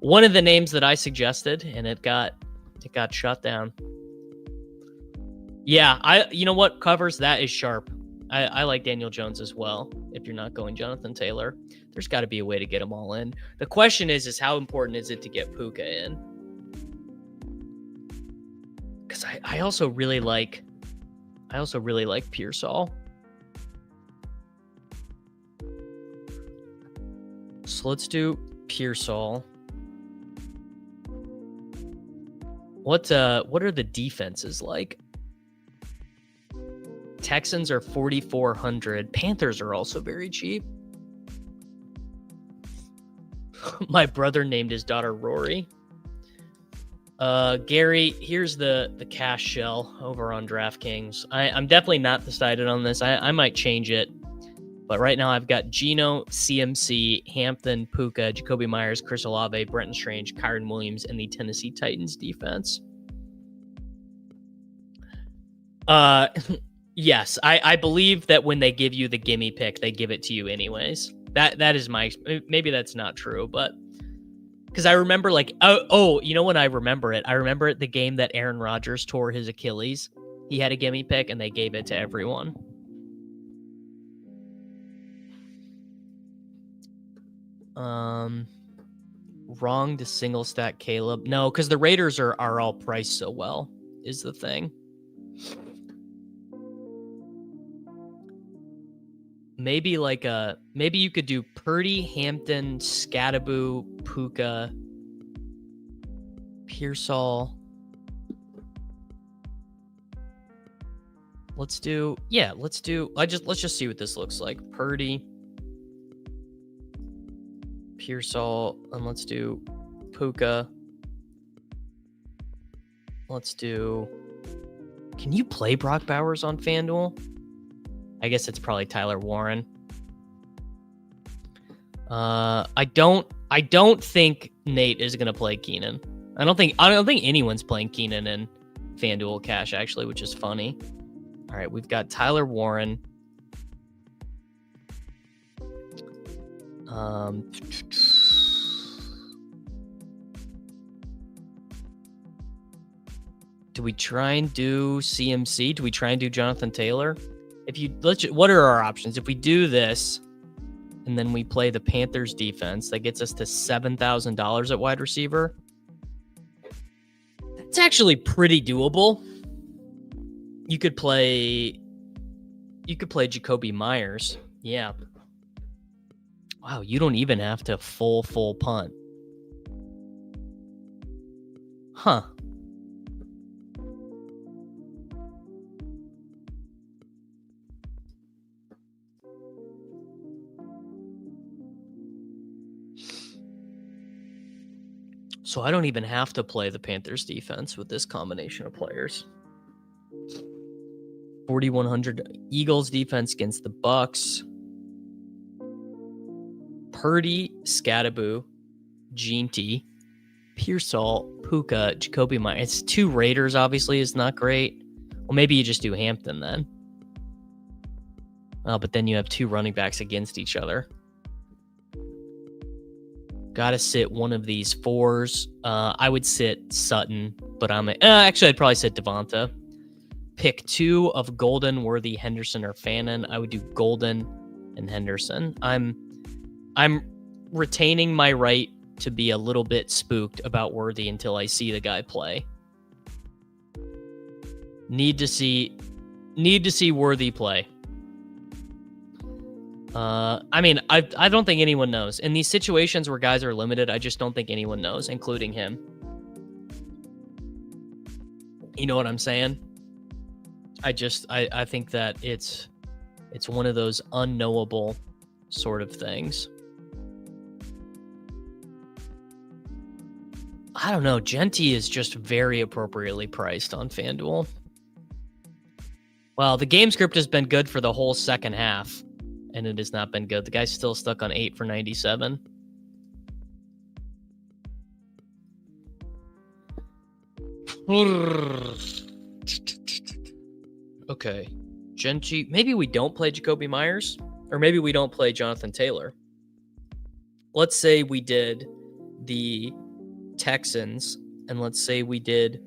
that I suggested, and it got shut down. Yeah, you know what covers that is sharp. I like Daniel Jones as well. If you're not going Jonathan Taylor, there's got to be a way to get them all in. The question is how important is it to get Puka in? Because I also really like Pearsall. So let's do Pearsall. What are the defenses like? Texans are 4,400. Panthers are also very cheap. My brother named his daughter Rory. Gary, here's the cash shell over on DraftKings. I'm definitely not decided on this. I might change it. But right now I've got Geno, CMC, Hampton, Puka, Jacoby Myers, Chris Olave, Brenton Strange, Kyron Williams, and the Tennessee Titans defense. Yes, I believe that when they give you the gimme pick, they give it to you anyways. That is maybe that's not true, but because I remember you know when I remember it? I remember it the game that Aaron Rodgers tore his Achilles. He had a gimme pick and they gave it to everyone. Wrong to single stack Caleb. No, because the Raiders are all priced so well, is the thing. Maybe maybe you could do Purdy, Hampton, Scattaboo, Puka, Pearsall. Let's just see what this looks like. Purdy, Pearsall, and let's do Puka. Can you play Brock Bowers on FanDuel? I guess it's probably Tyler Warren. I don't think Nate is gonna play Keenan. I don't think anyone's playing Keenan in FanDuel Cash actually, which is funny. All right, we've got Tyler Warren. Do we try and do CMC? Do we try and do Jonathan Taylor? What are our options? If we do this, and then we play the Panthers defense, that gets us to $7,000 at wide receiver. That's actually pretty doable. You could play Jacoby Myers. Yeah. Wow, you don't even have to full punt. Huh. So I don't even have to play the Panthers defense with this combination of players. 4,100 Eagles defense against the Bucks. Purdy, Scattaboo, Jeanty, Pearsall, Puka, Jacoby Myers. It's two Raiders, obviously, is not great. Well, maybe you just do Hampton then. Oh, but then you have two running backs against each other. Got to sit one of these fours. I would sit Sutton, but actually I'd probably sit Devonta. Pick two of Golden, Worthy, Henderson, or Fannin. I would do Golden and Henderson. I'm retaining my right to be a little bit spooked about Worthy until I see the guy play. Need to see Worthy play. I don't think anyone knows. In these situations where guys are limited, I just don't think anyone knows, including him. You know what I'm saying? I think that it's one of those unknowable sort of things. I don't know. Jeanty is just very appropriately priced on FanDuel. Well, the game script has been good for the whole second half, and it has not been good. The guy's still stuck on 8 for 97. Okay. Genty. Maybe we don't play Jacoby Myers, or maybe we don't play Jonathan Taylor. Let's say we did the Texans, and let's say we did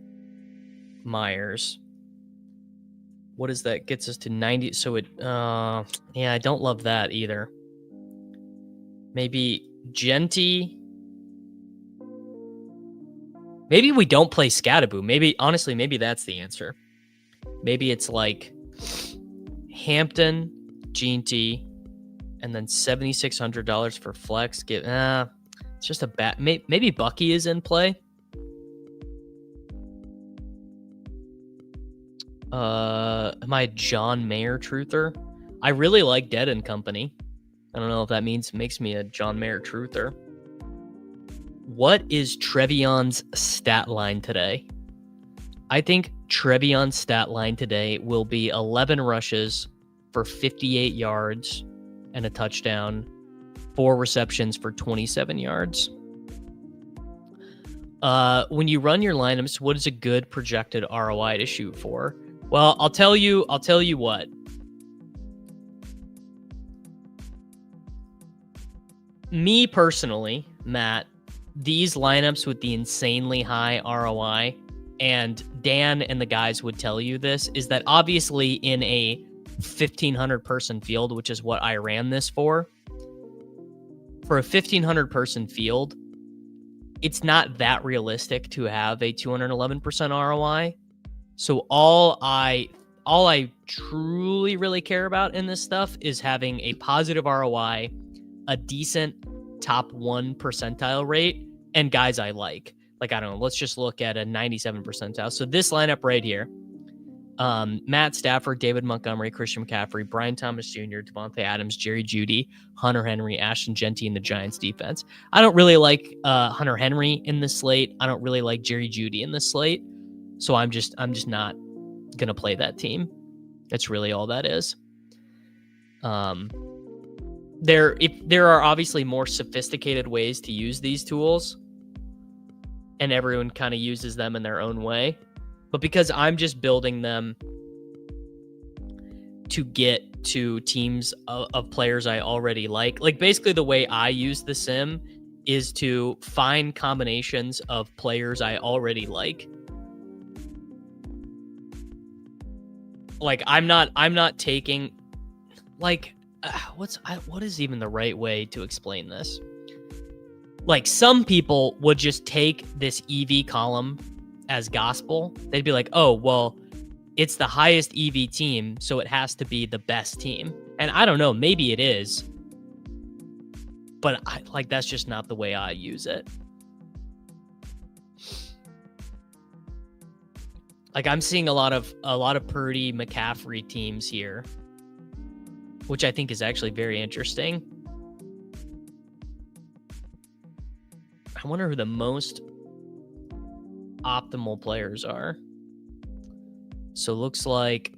Myers. What is that? Gets us to 90. So it, yeah, I don't love that either. Maybe Genty. Maybe we don't play Scattaboo. Maybe, honestly, maybe that's the answer. Maybe it's like Hampton, Genty, and then $7,600 for flex. It's just a bad. Maybe Bucky is in play. Am I a John Mayer truther? I really like Dead and Company. I don't know if that makes me a John Mayer truther. What is Trevion's stat line today? I think Trevion's stat line today will be 11 rushes for 58 yards and a touchdown, 4 receptions for 27 yards. When you run your lineups, what is a good projected ROI to shoot for? Well, I'll tell you what. Me personally, Matt, these lineups with the insanely high ROI, and Dan and the guys would tell you this, is that obviously in a 1,500 person field, which is what I ran this for a 1,500 person field, it's not that realistic to have a 211% ROI. So all I truly really care about in this stuff is having a positive ROI, a decent top 1 percentile rate, and guys I like. Like, I don't know, let's just look at a 97 percentile. So this lineup right here, Matt Stafford, David Montgomery, Christian McCaffrey, Brian Thomas Jr., Devontae Adams, Jerry Jeudy, Hunter Henry, Ashton Genty in the Giants defense. I don't really like Hunter Henry in this slate. I don't really like Jerry Jeudy in this slate. So I'm just not going to play that team. That's really all that is. There are obviously more sophisticated ways to use these tools, and everyone kind of uses them in their own way. But because I'm just building them to get to teams of players I already like basically the way I use the sim is to find combinations of players I already like. Like, I'm not taking, like, what is even the right way to explain this? Like, some people would just take this EV column as gospel. They'd be like, oh, well, it's the highest EV team, so it has to be the best team. And I don't know, maybe it is, but that's just not the way I use it. Like, I'm seeing a lot of Purdy, McCaffrey teams here, which I think is actually very interesting. I wonder who the most optimal players are. So looks like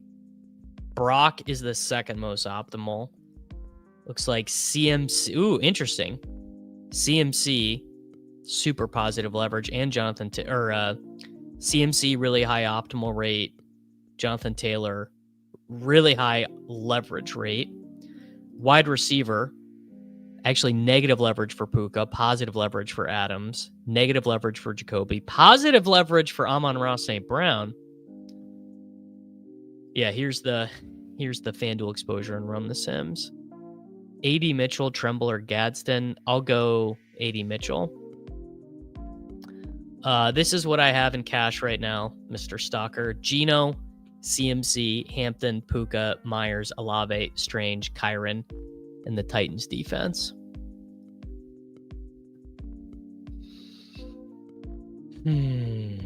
Brock is the second most optimal. Looks like CMC. Ooh, interesting. CMC, super positive leverage, and CMC, really high optimal rate. Jonathan Taylor, really high leverage rate. Wide receiver, actually negative leverage for Puka, positive leverage for Adams, negative leverage for Jacoby, positive leverage for Amon-Ra St. Brown. Yeah, here's the FanDuel exposure and run the Sims. AD Mitchell, Tremble, or Gadsden. I'll go AD Mitchell. This is what I have in cash right now, Mr. Stalker. Gino, CMC, Hampton, Puka, Myers, Olave, Strange, Kyron, and the Titans defense. Do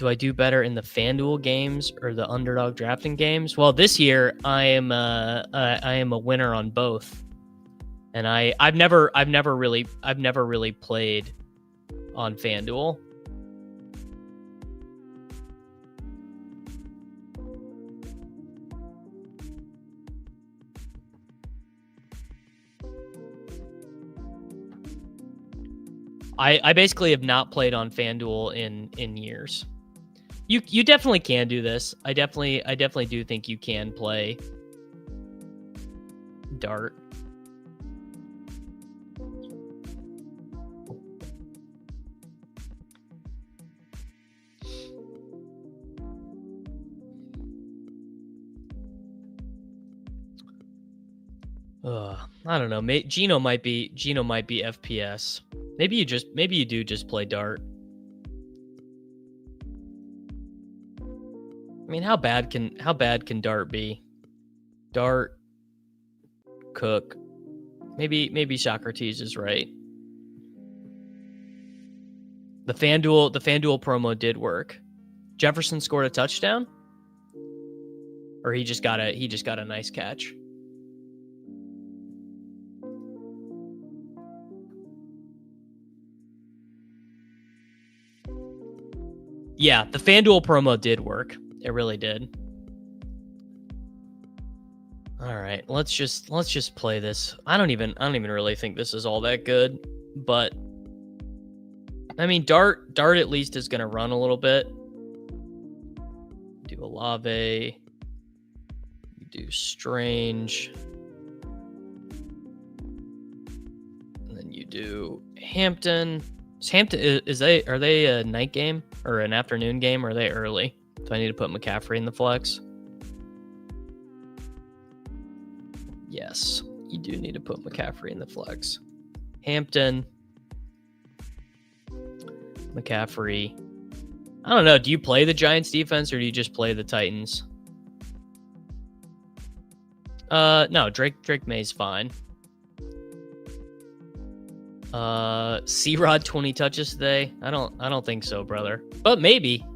I do better in the FanDuel games or the underdog drafting games? Well, this year I am a winner on both, and I've never really played on FanDuel. I basically have not played on FanDuel in years. You definitely can do this. I definitely do think you can play Dart. I don't know. Gino might be FPS. Maybe you do just play Dart. I mean, how bad can Dart be? Dart, Cook. Maybe Socrates is right. The FanDuel promo did work. Jefferson scored a touchdown, or he just got a nice catch. Yeah, the FanDuel promo did work. It really did. All right, let's just play this. I don't even really think this is all that good, but I mean, Dart at least is going to run a little bit. Do Olave. Do Strange. And then you do Hampton. Are they a night game or an afternoon game, or are they early? Do I need to put McCaffrey in the flex? Yes, you do need to put McCaffrey in the flex. Hampton, McCaffrey. I don't know. Do you play the Giants defense or do you just play the Titans? No, Drake May's fine. C-Rod 20 touches today. I don't think so, brother. But maybe.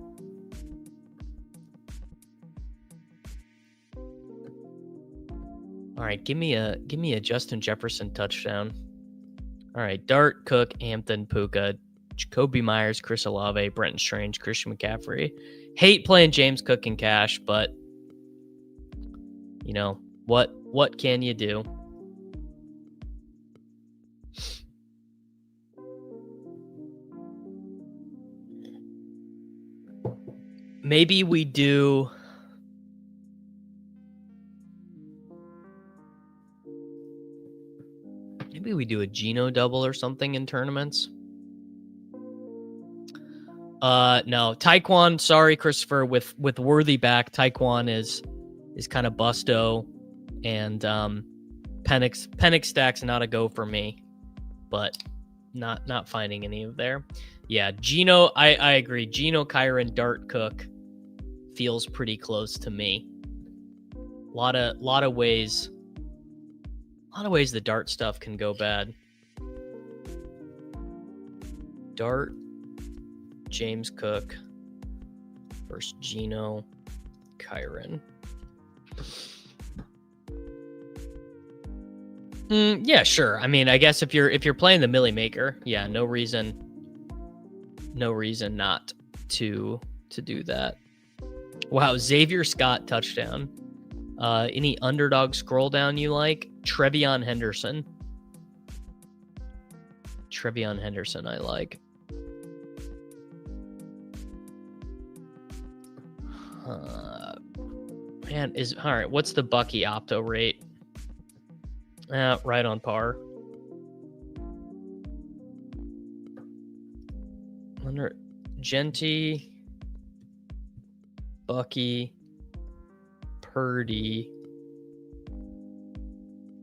All right, give me a Justin Jefferson touchdown. All right, Dart, Cook, Hampton, Puka, Jacoby Myers, Chris Olave, Brenton Strange, Christian McCaffrey. Hate playing James Cook in cash, but you know, what can you do? Maybe we do a Geno double or something in tournaments. No, Tyquan. Sorry, Christopher. With Worthy back, Tyquan is kind of busto, and Penix stack's not a go for me, but not finding any of there. Yeah, Geno. I agree. Geno, Kyron, Dart, Cook feels pretty close to me. Lot of ways the Dart stuff can go bad. Dart, James Cook versus Geno, Kyron. Yeah, sure. I mean, I guess if you're playing the Millie Maker, yeah, no reason not to do that. Wow, Xavier Scott touchdown. Any underdog scroll down you like? Trevion Henderson. I like. Man, all right. What's the Bucky opto rate? Right on par. Under Genty, Bucky, Purdy.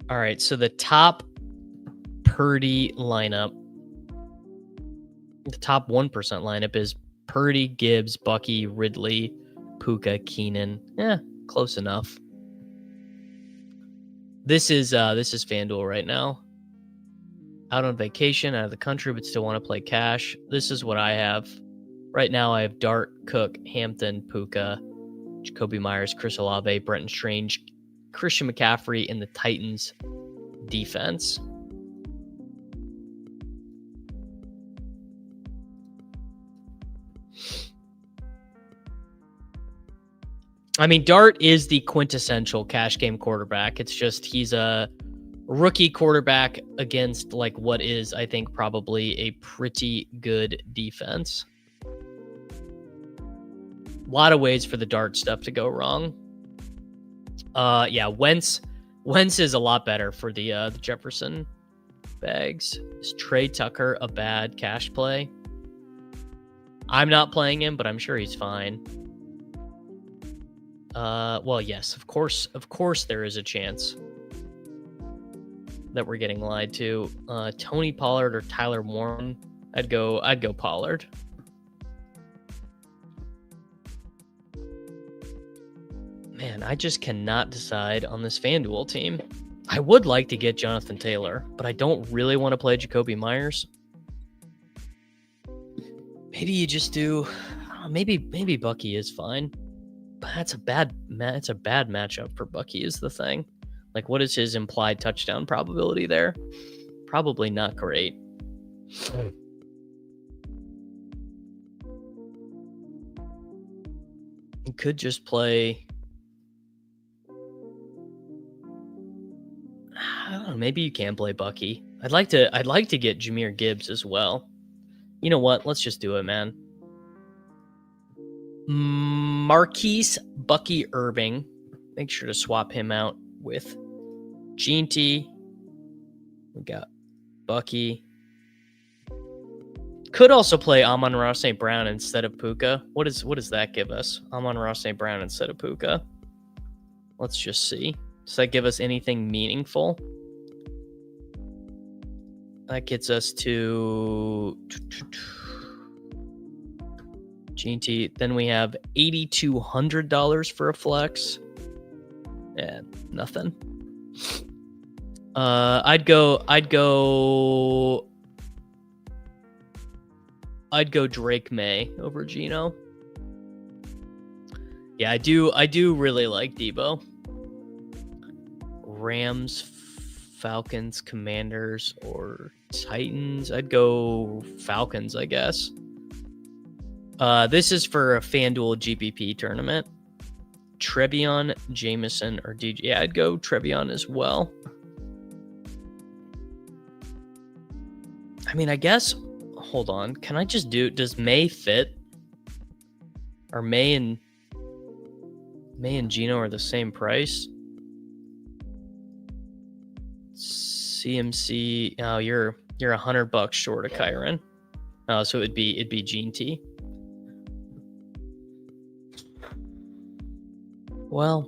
All right, so the top Purdy lineup, the top 1% lineup is Purdy, Gibbs, Bucky, Ridley, Puka, Keenan. Close enough. This is FanDuel right now. Out on vacation, out of the country, but still want to play cash. This is what I have. Right now I have Dart, Cook, Hampton, Puka, Jacoby Myers, Chris Olave, Brenton Strange, Christian McCaffrey in the Titans defense. I mean, Dart is the quintessential cash game quarterback. It's just he's a rookie quarterback against like what is, I think, probably a pretty good defense. A lot of ways for the dart stuff to go wrong. Yeah, Wentz is a lot better for the Jefferson bags. Is Trey Tucker a bad cash play? I'm not playing him, but I'm sure he's fine. Well, yes, of course there is a chance that we're getting lied to. Tony Pollard or Tyler Warren? I'd go Pollard. Man, I just cannot decide on this FanDuel team. I would like to get Jonathan Taylor, but I don't really want to play Jacoby Myers. Maybe you just do. Maybe Bucky is fine, but that's a bad matchup for Bucky. Is the thing. Like, what is his implied touchdown probability there? Probably not great. You could just play. I don't know. Maybe you can play Bucky. I'd like to get Jahmyr Gibbs as well. You know what? Let's just do it, man. Marquise Bucky Irving. Make sure to swap him out with Jeanty. We got Bucky. Could also play Amon-Ra St. Brown instead of Puka. What does that give us? Amon-Ra St. Brown instead of Puka. Let's just see. Does that give us anything meaningful? That gets us to GT. Then we have $8,200 for a flex. Yeah, nothing. I'd go Drake May over Geno. Yeah, I do really like Debo. Rams, Falcons, Commanders, or Titans. I'd go Falcons, I guess. This is for a FanDuel GPP tournament. Trevion, Jameson, or DJ. Yeah, I'd go Trevion as well. I mean, I guess. Hold on. Can I just do? Does May fit? Are May and Geno are the same price? CMC. Oh, you're $100 short of Kyron. Oh, so it'd be Gene T. Well,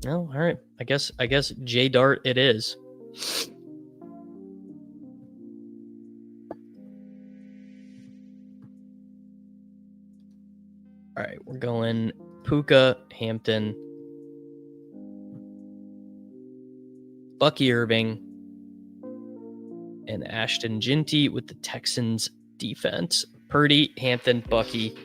no, all right. I guess J Dart it is. All right, we're going Puka, Hampton, Bucky Irving, and Ashton Ginty with the Texans defense. Purdy, Hampton, Bucky,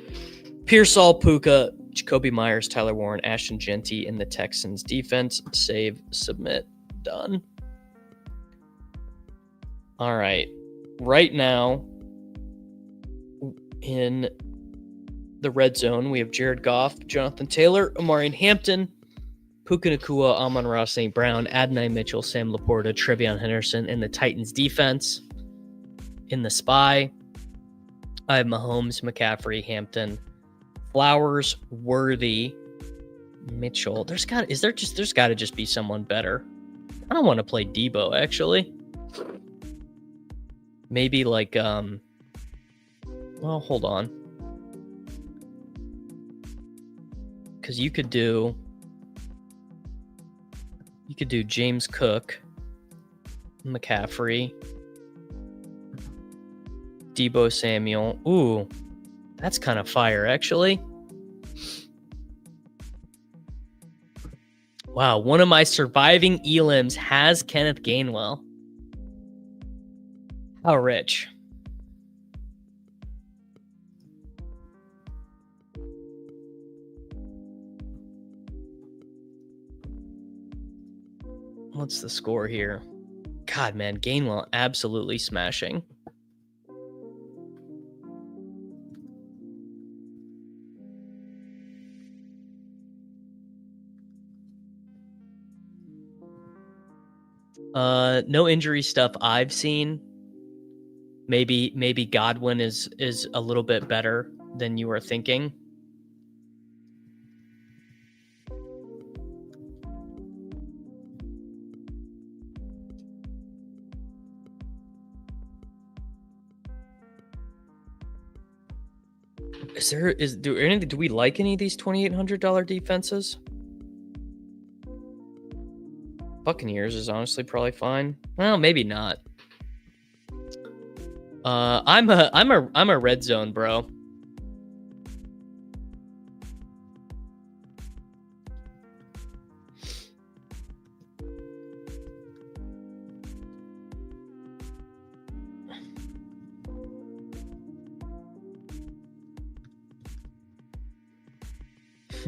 Pearsall, Puka, Jacoby Myers, Tyler Warren, Ashton Ginty in the Texans defense. Save, submit, done. All right. Right now, in the red zone, we have Jared Goff, Jonathan Taylor, Amari Hampton, Puka Nacua, Amon-Ra St. Brown, Adonai Mitchell, Sam Laporta, Trevion Henderson in the Titans defense. In the spy, I have Mahomes, McCaffrey, Hampton, Flowers, Worthy, Mitchell. There's got to just be someone better. I don't want to play Debo, actually. Maybe like well, hold on. Because you could do James Cook, McCaffrey, Debo Samuel. Ooh, that's kind of fire, actually. Wow, one of my surviving elims has Kenneth Gainwell. How rich. What's the score here? God, man, Gainwell absolutely smashing. No injury stuff I've seen. Maybe Godwin is a little bit better than you are thinking. Do we like any of these $2,800 defenses? Buccaneers is honestly probably fine. Well, maybe not. I'm a red zone bro.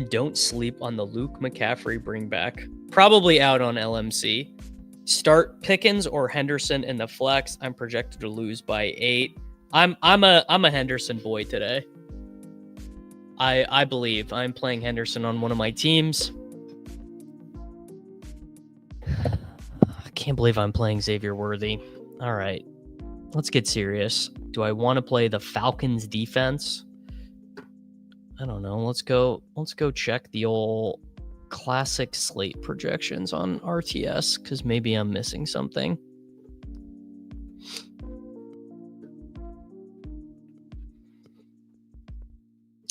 Don't sleep on the Luke McCaffrey bring back. Probably out on LMC. Start Pickens or Henderson in the flex. I'm projected to lose by 8. I'm a Henderson boy today. I believe I'm playing Henderson on one of my teams. I can't believe I'm playing Xavier Worthy. All right, let's get serious. Do I want to play the Falcons defense? I don't know. Let's go check the old classic slate projections on RTS because maybe I'm missing something.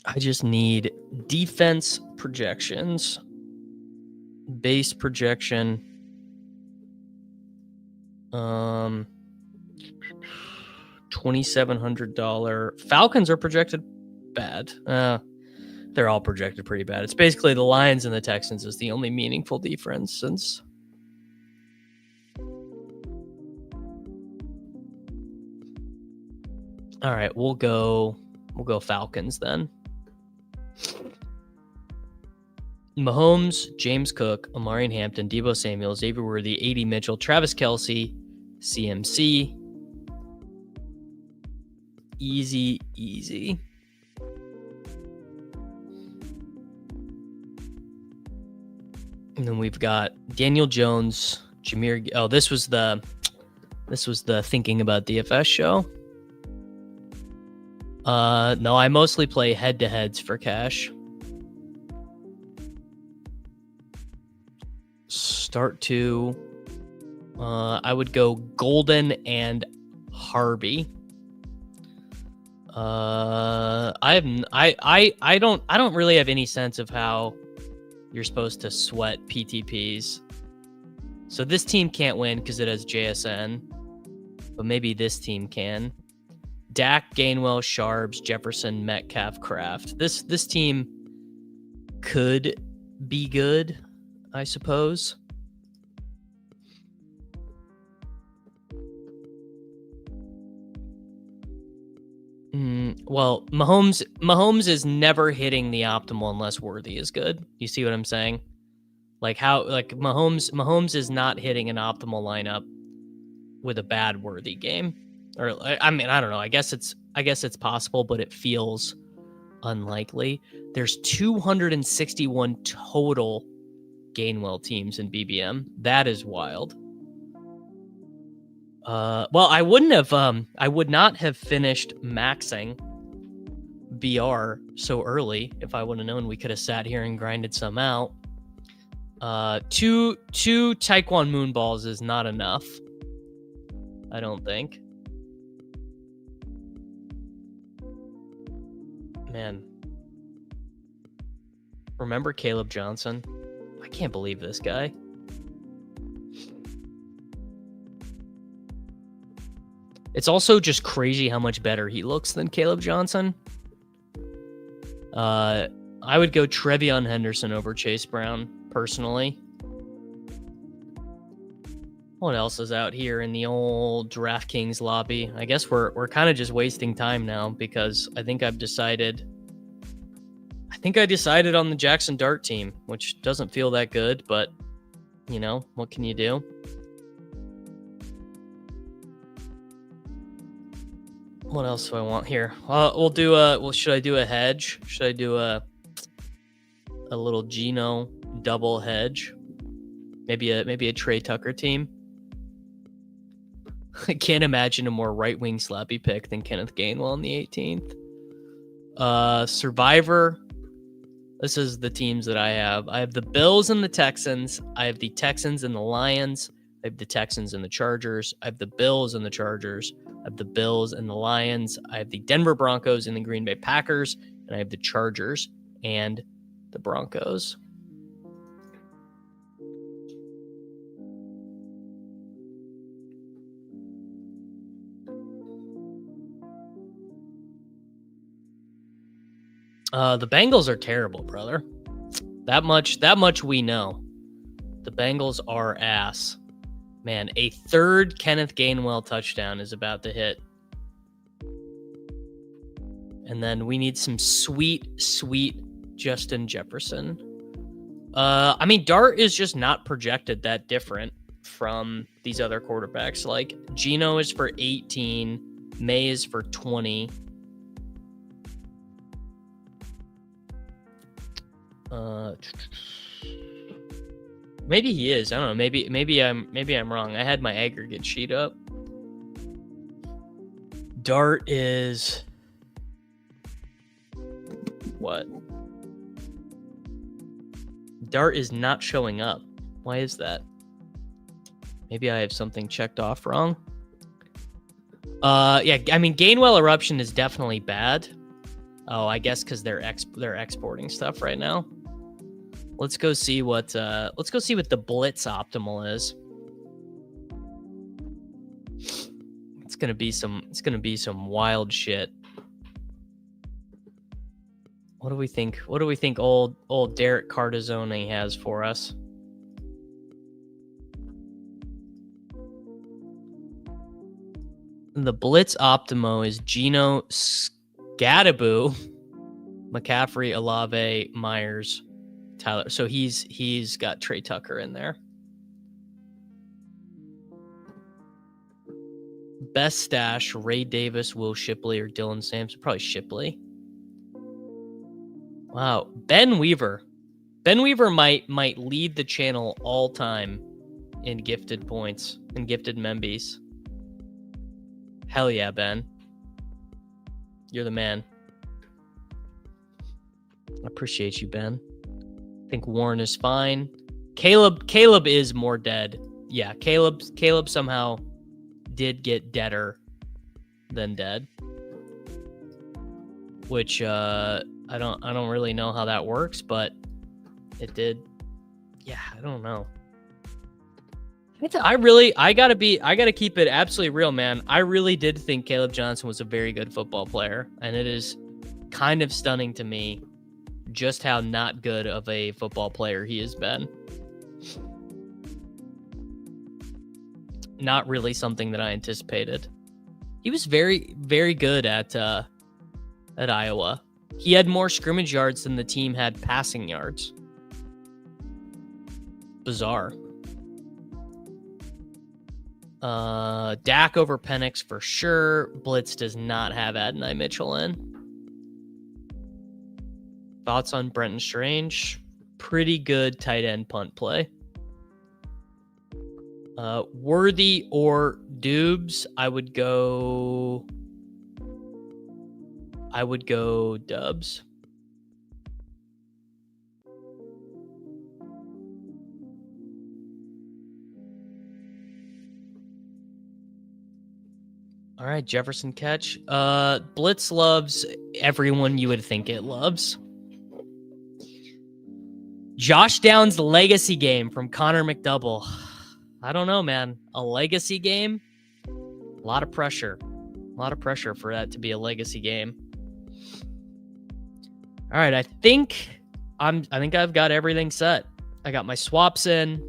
I just need defense projections, base projection. $2,700. Falcons are projected bad. They're all projected pretty bad. It's basically the Lions and the Texans is the only meaningful difference since. All right, we'll go Falcons then. Mahomes, James Cook, Amari Hampton, Deebo Samuel, Xavier Worthy, A.D. Mitchell, Travis Kelce, CMC. Easy. And then we've got Daniel Jones, Jameer. Oh, this was the Thinking About DFS show. No, I mostly play head-to-heads for cash. Start to, I would go Golden and Harvey. I don't really have any sense of how you're supposed to sweat PTPs. So this team can't win because it has JSN, but maybe this team can. Dak, Gainwell, Sharps, Jefferson, Metcalf, Kraft. This team could be good, I suppose. Well, Mahomes is never hitting the optimal unless Worthy is good. You see what I'm saying? Mahomes is not hitting an optimal lineup with a bad Worthy game. Or I mean, I don't know. I guess it's possible, but it feels unlikely. There's 261 total Gainwell teams in BBM. That is wild. Well, I would not have finished maxing BR so early if I would have known we could have sat here and grinded some out. Two Taekwon Moonballs is not enough. I don't think. Man. Remember Caleb Johnson? I can't believe this guy. It's also just crazy how much better he looks than Caleb Johnson. I would go Trevion Henderson over Chase Brown, personally. What else is out here in the old DraftKings lobby? I guess we're kind of just wasting time now because I think I decided on the Jackson Dart team, which doesn't feel that good, but you know, what can you do? What else do I want here? Should I do a hedge? Should I do a little Geno double hedge? Maybe a Trey Tucker team. I can't imagine a more right-wing slappy pick than Kenneth Gainwell on the 18th. Survivor. This is the teams that I have. I have the Bills and the Texans. I have the Texans and the Lions. I have the Texans and the Chargers. I have the Bills and the Chargers. I have the Bills and the Lions. I have the Denver Broncos and the Green Bay Packers. And I have the Chargers and the Broncos. The Bengals are terrible, brother. That much we know. The Bengals are ass. Man, a third Kenneth Gainwell touchdown is about to hit. And then we need some sweet Justin Jefferson. I mean, Dart is just not projected that different from these other quarterbacks. Like, Geno is for 18. May is for 20. Maybe he is. I don't know. Maybe I'm wrong. I had my aggregate sheet up. Dart is what? Dart is not showing up. Why is that? Maybe I have something checked off wrong. Yeah, I mean, Gainwell eruption is definitely bad. Oh, I guess because they're exporting stuff right now. Let's go see what the blitz optimal is. It's gonna be some wild shit. What do we think? What do we think old Derek Cardizone has for us? The blitz optimo is Geno, Scadaboo, McCaffrey, Olave, Myers, Tyler. So he's got Trey Tucker in there. Best stash: Ray Davis, Will Shipley, or Dylan Sampson. Probably Shipley. Wow, Ben Weaver. Ben Weaver might lead the channel all time in gifted points and gifted Membies. Hell yeah, Ben. You're the man. I appreciate you, Ben. I think Warren is fine. Caleb is more dead. Yeah, Caleb somehow did get deader than dead. Which I don't really know how that works, but it did. Yeah, I don't know. I gotta keep it absolutely real, man. I really did think Caleb Johnson was a very good football player, and it is kind of stunning to me just how not good of a football player he has been. Not really something that I anticipated. He was very, very good at Iowa. He had more scrimmage yards than the team had passing yards. Bizarre. Dak over Penix for sure. Blitz does not have Adonai Mitchell in. Thoughts on Brenton Strange? Pretty good tight end punt play. Worthy or Dubes? I would go Dubs. All right, Jefferson catch. Blitz loves everyone you would think it loves. Josh Downs legacy game from Connor McDouble. I don't know, man. A legacy game? A lot of pressure. A lot of pressure for that to be a legacy game. All right, I think I've got everything set. I got my swaps in.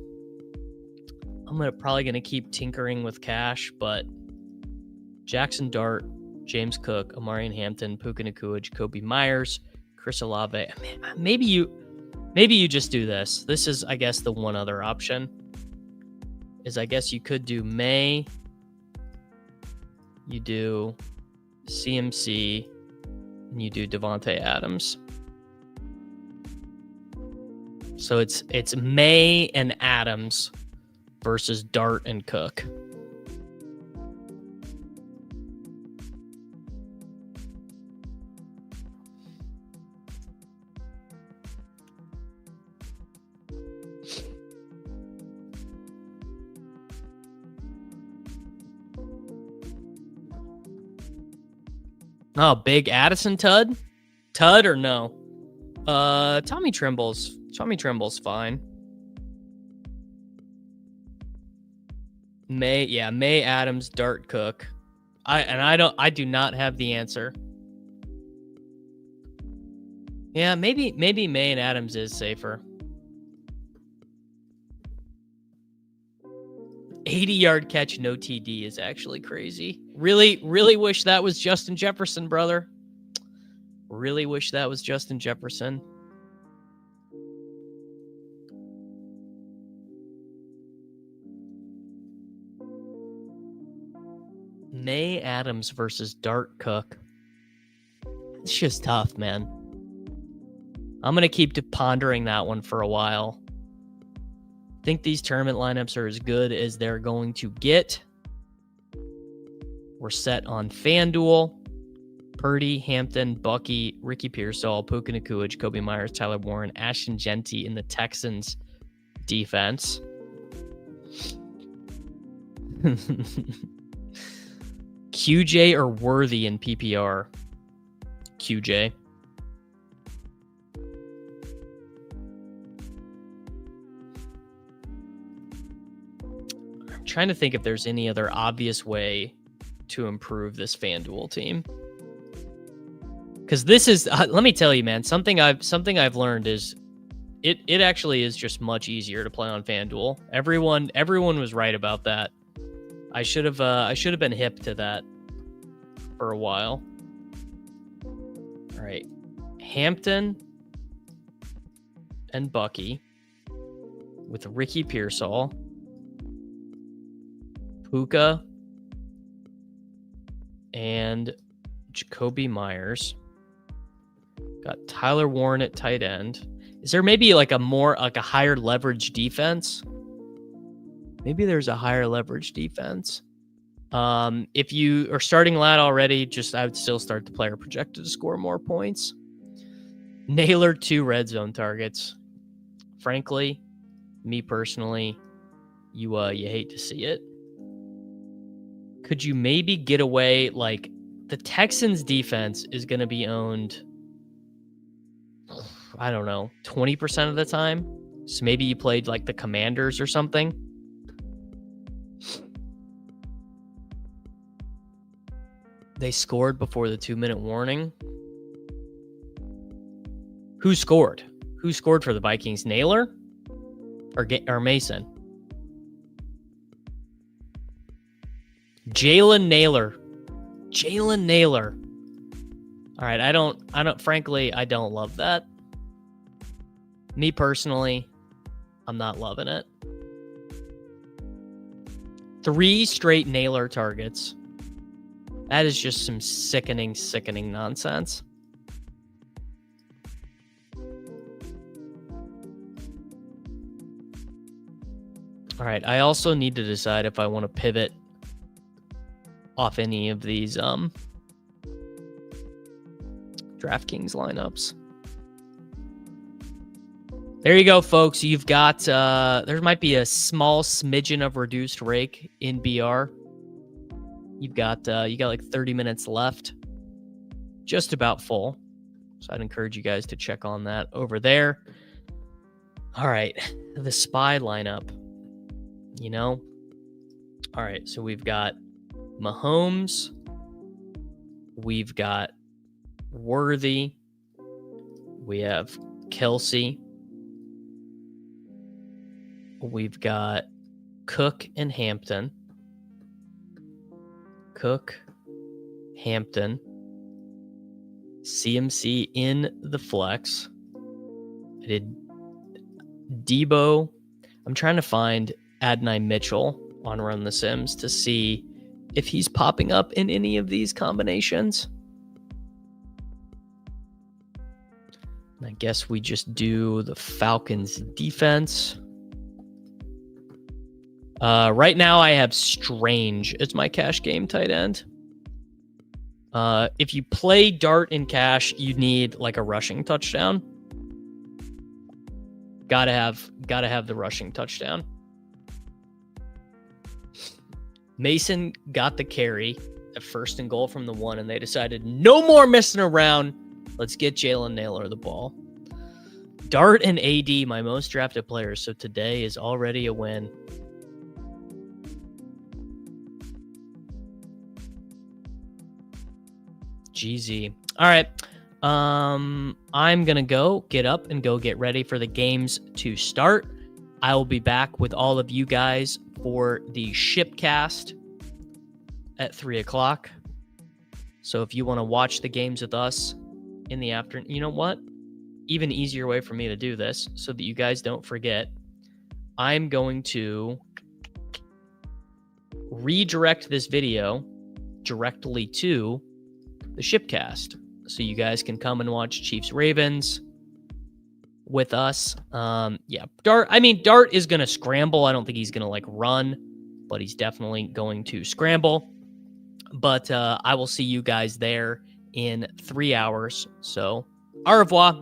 I'm probably gonna keep tinkering with cash, but Jackson Dart, James Cook, Amarian Hampton, Puka Nacua, Jacoby Myers, Chris Olave. Maybe you just do this. This is, I guess, the one other option. Is I guess you could do May. You do CMC, and you do Devontae Adams. So it's May and Adams versus Dart and Cook. Oh, big Addison Tud? Tud or no? Tommy Trimble's fine. May Adams, Dart Cook. I do not have the answer. Yeah, maybe May and Adams is safer. 80-yard catch, no TD is actually crazy. Really wish that was Justin Jefferson, brother. Really wish that was Justin Jefferson. May Adams versus Dart Cook. It's just tough, man. I'm going to keep pondering that one for a while. I think these tournament lineups are as good as they're going to get. We're set on FanDuel. Purdy, Hampton, Bucky, Ricky Pearsall, Puka Nacua, Kobe Myers, Tyler Warren, Ashton Genty in the Texans defense. QJ or Worthy in PPR? QJ. I'm trying to think if there's any other obvious way to improve this FanDuel team. Because this is, let me tell you, man, something I've learned is it actually is just much easier to play on FanDuel. Everyone was right about that. I should have been hip to that for a while. All right, Hampton and Bucky with Ricky Pearsall, Puka, and Jacoby Myers. Got Tyler Warren at tight end. Is there maybe like a higher leverage defense? Maybe there's a higher leverage defense. If you are starting lat already, I would still start the player projected to score more points. Naylor 2 red zone targets. Frankly, me personally, you hate to see it. Could you maybe get away, like the Texans defense is going to be owned, I don't know, 20% of the time. So maybe you played like the Commanders or something. They scored before the 2-minute warning. Who scored? Who scored for the Vikings? Naylor or Mason? Jalen Naylor. All right, frankly, I don't love that. Me personally, I'm not loving it. 3 straight Naylor targets. That is just some sickening nonsense. All right, I also need to decide if I want to pivot off any of these DraftKings lineups. There you go, folks. You've got there might be a small smidgen of reduced rake in BR. You got like 30 minutes left, just about full. So I'd encourage you guys to check on that over there. All right, the spy lineup. All right, so we've got Mahomes, we've got Worthy, we have Kelsey, we've got Cook and Hampton. Cook, Hampton, CMC in the flex. I did Debo. I'm trying to find Adonai Mitchell on Run the Sims to see if he's popping up in any of these combinations. And I guess we just do the Falcons defense. Right now I have Strange as my cash game tight end. If you play Dart in cash, you need like a rushing touchdown. Gotta have the rushing touchdown. Mason got the carry. at 1st and goal from the 1, and they decided no more messing around. Let's get Jalen Naylor the ball. Dart and AD, my most drafted players. So today is already a win. GZ. All right. I'm going to go get up and go get ready for the games to start. I will be back with all of you guys for the Shipcast at 3 o'clock. So if you want to watch the games with us in the afternoon, you know what? Even easier way for me to do this so that you guys don't forget. I'm going to redirect this video directly to the Shipcast so you guys can come and watch Chiefs Ravens with us. Dart is going to scramble. I don't think he's going to like run, but he's definitely going to scramble. But I will see you guys there in 3 hours. So, au revoir.